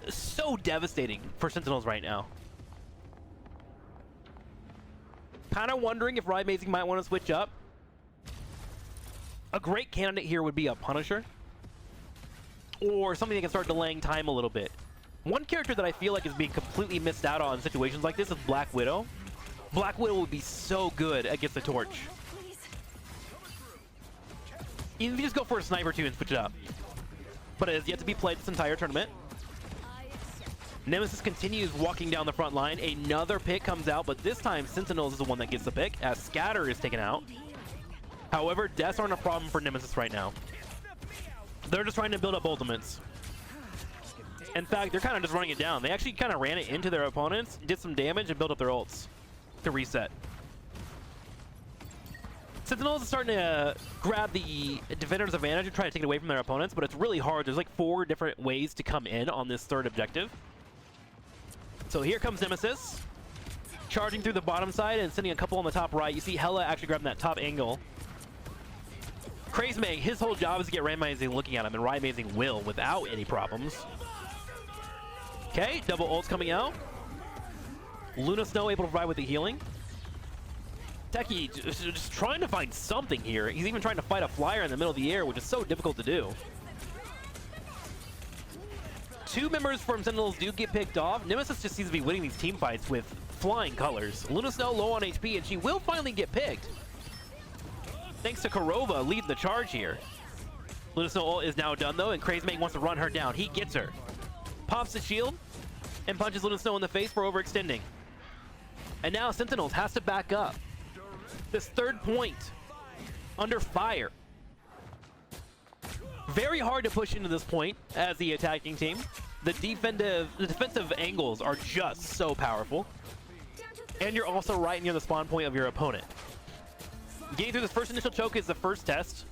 [SPEAKER 1] so devastating for Sentinels right now. Kind of wondering if Amazing might want to switch up. A great candidate here would be a Punisher, or something that can start delaying time a little bit. One character that I feel like is being completely missed out on in situations like this is Black Widow. Black Widow would be so good against the Torch. Even if you just go for a sniper too and switch it up. But it has yet to be played this entire tournament. Nemesis continues walking down the front line. Another pick comes out, but this time Sentinels is the one that gets the pick, as Scatter is taken out. However, deaths aren't a problem for Nemesis right now. They're just trying to build up ultimates. In fact, they're kind of just running it down. They actually kind of ran it into their opponents, did some damage, and built up their ults to reset. Sentinels is starting to grab the defender's advantage and try to take it away from their opponents, but it's really hard. There's like 4 different ways to come in on this third objective. So here comes Nemesis, charging through the bottom side and sending a couple on the top right. You see Hella actually grabbing that top angle. Crazemang, his whole job is to get Amazing looking at him, and Amazing will without any problems. Okay, double ults coming out. Luna Snow able to provide with the healing. Techie just trying to find something here. He's even trying to fight a flyer in the middle of the air, which is so difficult to do. 2 members from Sentinels do get picked off. Nemesis just seems to be winning these team fights with flying colors. Luna Snow low on HP, and she will finally get picked. Thanks to Korova leading the charge here. Luna Snow is now done though, and Crazemang wants to run her down. He gets her. Pops the shield and punches Luna Snow in the face for overextending. And now Sentinels has to back up. This third point under fire. Very hard to push into this point as the attacking team. The defensive angles are just so powerful. And you're also right near the spawn point of your opponent. Getting through this first initial choke is the first test.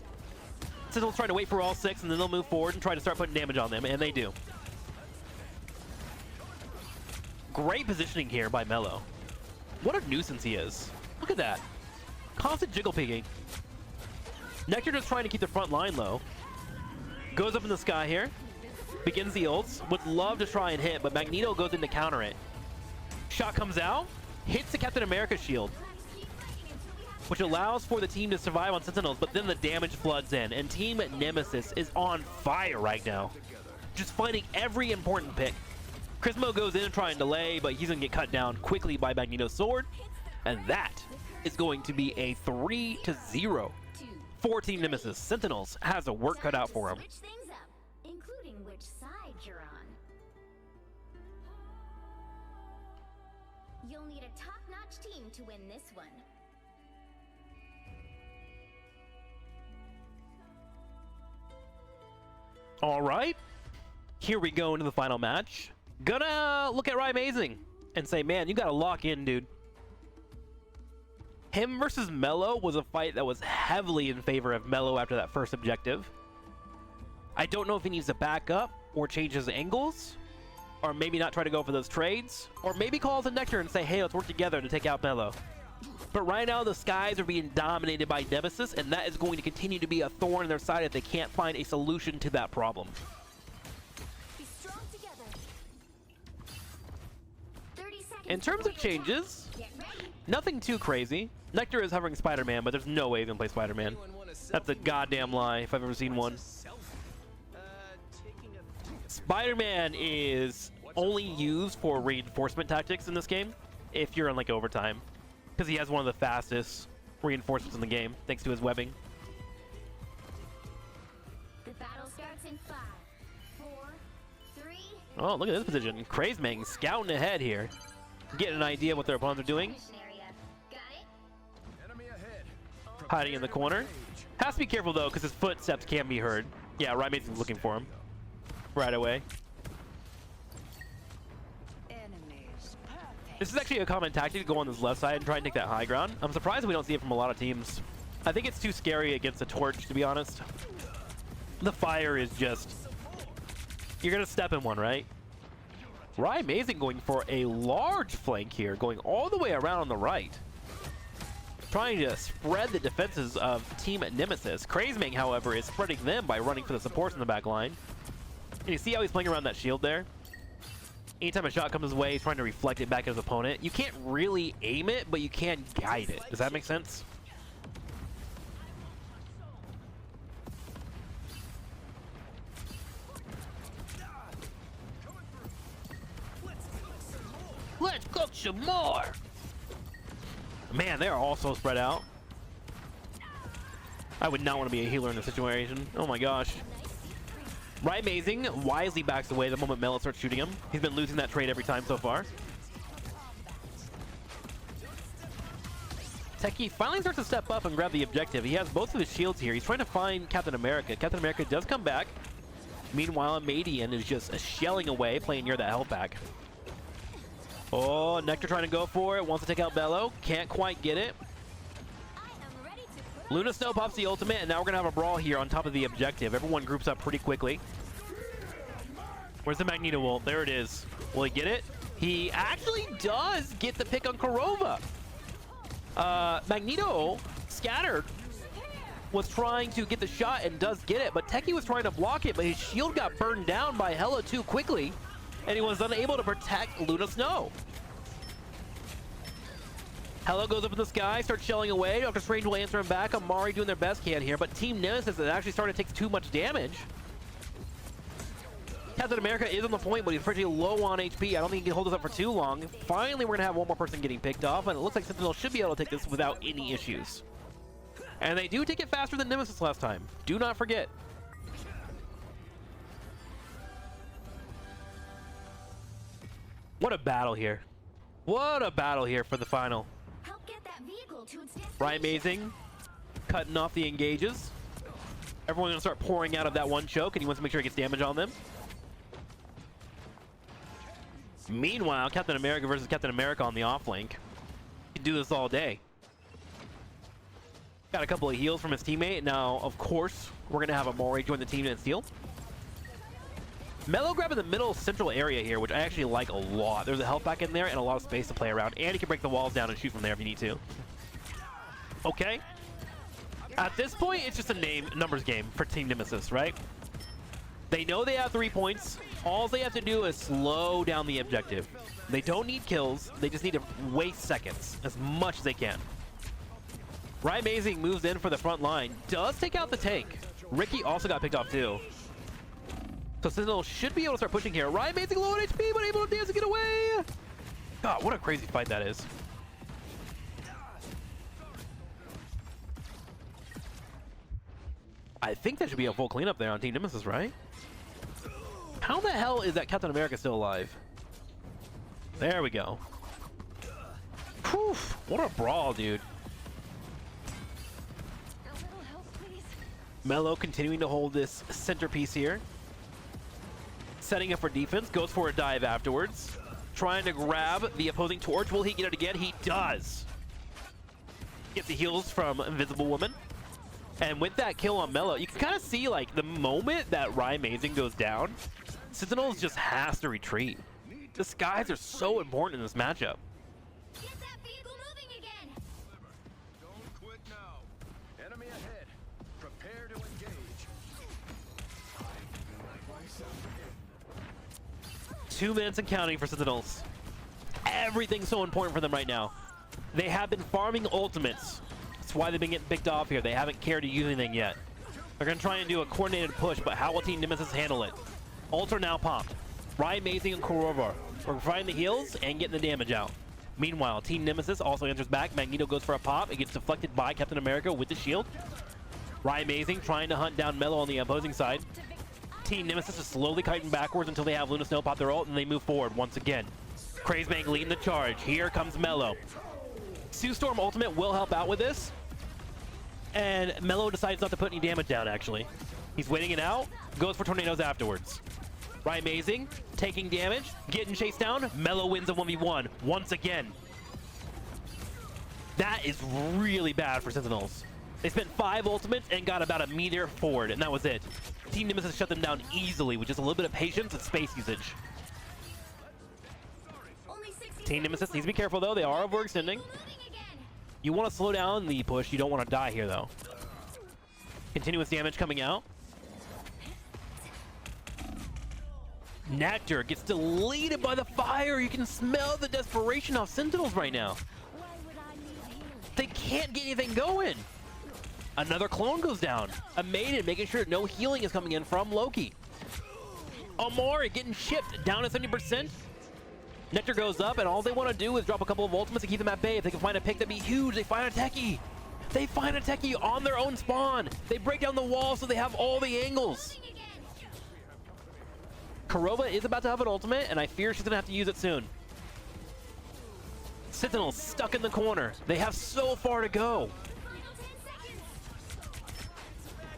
[SPEAKER 1] Sentinels trying to wait for all 6, and then they'll move forward and try to start putting damage on them, and they do. Great positioning here by Mello. What a nuisance he is. Look at that. Constant jiggle picking. Nectar just trying to keep the front line low. Goes up in the sky here. Begins the ults. Would love to try and hit, but Magneto goes in to counter it. Shot comes out, hits the Captain America shield, which allows for the team to survive on Sentinels, but then the damage floods in, and Team Nemesis is on fire right now. Just finding every important pick. Chrismo goes in and try and delay, but he's going to get cut down quickly by Magneto's sword, and that is going to be a 3-0 for Team Nemesis. Sentinels has a work cut out for him.
[SPEAKER 2] Switch things up, including which side you're on. You'll need a top-notch team to win this one.
[SPEAKER 1] All right, here we go into the final match. Gonna look at HYPEST and say, man, you gotta lock in, dude. Him versus Mello was a fight that was heavily in favor of Mello after that first objective. I don't know if he needs to back up or change his angles, or maybe not try to go for those trades, or maybe call the Nectar and say, hey, let's work together to take out Mello. But right now, the skies are being dominated by Nemesis, and that is going to continue to be a thorn in their side if they can't find a solution to that problem.
[SPEAKER 2] Be strong together. 30 seconds
[SPEAKER 1] In terms of
[SPEAKER 2] before your
[SPEAKER 1] changes,
[SPEAKER 2] attack. Get ready.
[SPEAKER 1] nothing too crazy. Nectar is hovering Spider-Man, but there's no way he's gonna play Spider-Man. That's a goddamn lie if I've ever seen one. Spider-Man is only used for reinforcement tactics in this game if you're in like overtime, because he has one of the fastest reinforcements in the game thanks to his webbing.
[SPEAKER 2] The battle starts in 5, 4, 3.
[SPEAKER 1] Oh, look at this position. Crazemang scouting ahead here, getting an idea of what their opponents are doing.
[SPEAKER 2] Mission area. Got it?
[SPEAKER 3] Enemy ahead.
[SPEAKER 1] Hiding in the corner. Has to be careful though, because his footsteps can be heard. Yeah, HYPEST is looking for him right away. This is actually a common tactic to go on this left side and try and take that high ground. I'm surprised we don't see it from a lot of teams. I think it's too scary against the torch, to be honest. The fire is just... You're going to step in one, right? HYPEST going for a large flank here, going all the way around on the right. Trying to spread the defenses of Team Nemesis. Crazemang, however, is spreading them by running for the supports in the back line. And you see how he's playing around that shield there? Anytime a shot comes his way, he's trying to reflect it back at his opponent. You can't really aim it, but you can guide it. Does that make sense? Let's cook some more! Man, they are all so spread out. I would not want to be a healer in this situation. Oh my gosh. HYPEST wisely backs away the moment Mello starts shooting him. He's been losing that trade every time so far. Techie finally starts to step up and grab the objective. He has both of his shields here. He's trying to find Captain America. Captain America does come back. Meanwhile, Madian is just shelling away, playing near that health pack. Oh, Nectar trying to go for it. Wants to take out Mello. Can't quite get it. Luna Snow pops the ultimate, and now we're going to have a brawl here on top of the objective. Everyone groups up pretty quickly. Where's the Magneto ult? There it is. Will he get it? He actually does get the pick on Korova. Magneto, scattered, was trying to get the shot and does get it, but Techie was trying to block it, but his shield got burned down by Hela too quickly, and he was unable to protect Luna Snow. Hela goes up in the sky, starts shelling away. Dr. Strange will answer him back. Amari doing their best can here, but Team Nemesis is actually starting to take too much damage. Captain America is on the point, but he's pretty low on HP. I don't think he can hold this up for too long. Finally, we're going to have one more person getting picked off, and it looks like Sentinel should be able to take this without any issues. And they do take it faster than Nemesis last time. Do not forget. What a battle here. What a battle here for the final.
[SPEAKER 2] Help get that vehicle to its
[SPEAKER 1] HYPEST cutting off the engages. Everyone's going to start pouring out of that one choke, and he wants to make sure he gets damage on them. Meanwhile, Captain America versus Captain America on the offlink. He can do this all day. Got a couple of heals from his teammate. Now, of course, we're going to have Amori join the team and steal. Mello grabbing the middle central area here, which I actually like a lot. There's a health pack in there and a lot of space to play around. And he can break the walls down and shoot from there if you need to. Okay. At this point, it's just a numbers game for Team Nemesis, right? They know they have 3 points. All they have to do is slow down the objective. They don't need kills. They just need to waste seconds as much as they can. Ryan Amazing moves in for the front line. Does take out the tank. Ricky also got picked off too. So Sentinel should be able to start pushing here. Ryan Amazing low on HP, but able to dance and get away. God, what a crazy fight that is. I think that should be a full cleanup there on Team Nemesis, right? How the hell is that Captain America still alive? There we go. Whew, what a brawl, dude.
[SPEAKER 2] A little help, please.
[SPEAKER 1] Mello continuing to hold this centerpiece here. Setting up for defense, goes for a dive afterwards. Trying to grab the opposing torch. Will he get it again? He does. Get the heals from Invisible Woman. And with that kill on Mello, you can kind of see, like, the moment that Ryan Amazing goes down, Sentinels just has to retreat. The skies are so important in this matchup.
[SPEAKER 2] Get that vehicle moving again.
[SPEAKER 3] Don't quit now. Enemy ahead. Prepare to engage.
[SPEAKER 1] 2 minutes and counting for Sentinels. Everything's so important for them right now. They have been farming ultimates. That's why they've been getting picked off here. They haven't cared to use anything yet. They're going to try and do a coordinated push, but how will Team Nemesis handle it? Ults are now popped. Ryan Amazing and Kurova are providing the heals and getting the damage out. Meanwhile, Team Nemesis also enters back. Magneto goes for a pop. It gets deflected by Captain America with the shield. Ryan Amazing trying to hunt down Mello on the opposing side. Team Nemesis is slowly kiting backwards until they have Luna Snow pop their ult, and they move forward once again. Crazebang leading the charge. Here comes Mello. Sue Storm ultimate will help out with this. And Mello decides not to put any damage down, actually. He's waiting it out, goes for tornadoes afterwards. Ryan Amazing taking damage, getting chased down. Mello wins a 1v1 once again. That is really bad for Sentinels. They spent 5 ultimates and got about a meter forward, and that was it. Team Nemesis shut them down easily with just a little bit of patience and space usage.
[SPEAKER 2] Only 60
[SPEAKER 1] Team Nemesis needs to be careful, though. They are overextending.
[SPEAKER 2] moving again.
[SPEAKER 1] You want to slow down the push. You don't want to die here, though. Continuous damage coming out. Nectar gets deleted by the fire. You can smell the desperation off Sentinels right now.
[SPEAKER 2] Why would I need healing?
[SPEAKER 1] They can't get anything going. Another clone goes down. A maiden making sure no healing is coming in from Loki. Amori getting chipped down to 70%. Nectar goes up, and all they want to do is drop a couple of ultimates to keep them at bay. If they can find a pick, that'd be huge. They find a techie. They find a techie on their own spawn. They break down the wall so they have all the angles.
[SPEAKER 2] Moving again.
[SPEAKER 1] Kurova is about to have an ultimate, and I fear she's going to have to use it soon. Sentinels stuck in the corner. They have so far to go.
[SPEAKER 2] Final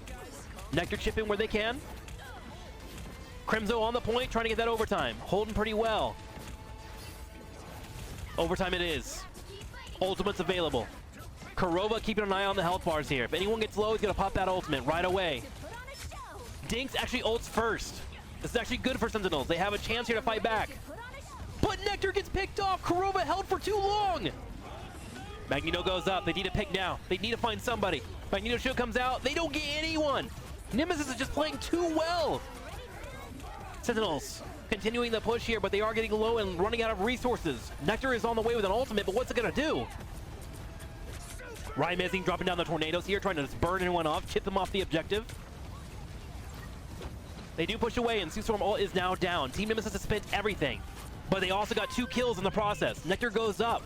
[SPEAKER 2] 10 seconds.
[SPEAKER 1] Nectar chipping where they can. Crimzo on the point, trying to get that overtime. Holding pretty well. Overtime it is.
[SPEAKER 2] Keep fighting.
[SPEAKER 1] Ultimate's available. Kurova keeping an eye on the health bars here. If anyone gets low, he's going to pop that ultimate right away.
[SPEAKER 2] Put on a show.
[SPEAKER 1] Dinks actually ults first. This is actually good for Sentinels. They have a chance here to fight back.
[SPEAKER 2] Put on a show.
[SPEAKER 1] But Nectar gets picked off. Kurova held for too long. Magneto goes up. They need to pick now. They need to find somebody. Magneto shield comes out. They don't get anyone. Nemesis is just playing too well. Sentinels continuing the push here, but they are getting low and running out of resources. Nectar is on the way with an ultimate, but what's it going to do? Ryan Amazing dropping down the tornadoes here, trying to just burn anyone off, chip them off the objective. They do push away, and Sue Storm ult is now down. Team Nemesis has spent everything, but they also got 2 kills in the process. Nectar goes up.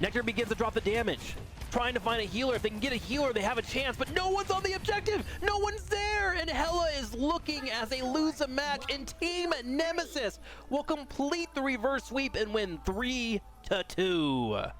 [SPEAKER 1] Nectar begins to drop the damage, trying to find a healer. If they can get a healer, they have a chance, but no one's on the objective. No one's there, and Hela is looking as they lose the match, and Team Nemesis will complete the reverse sweep and win 3-2.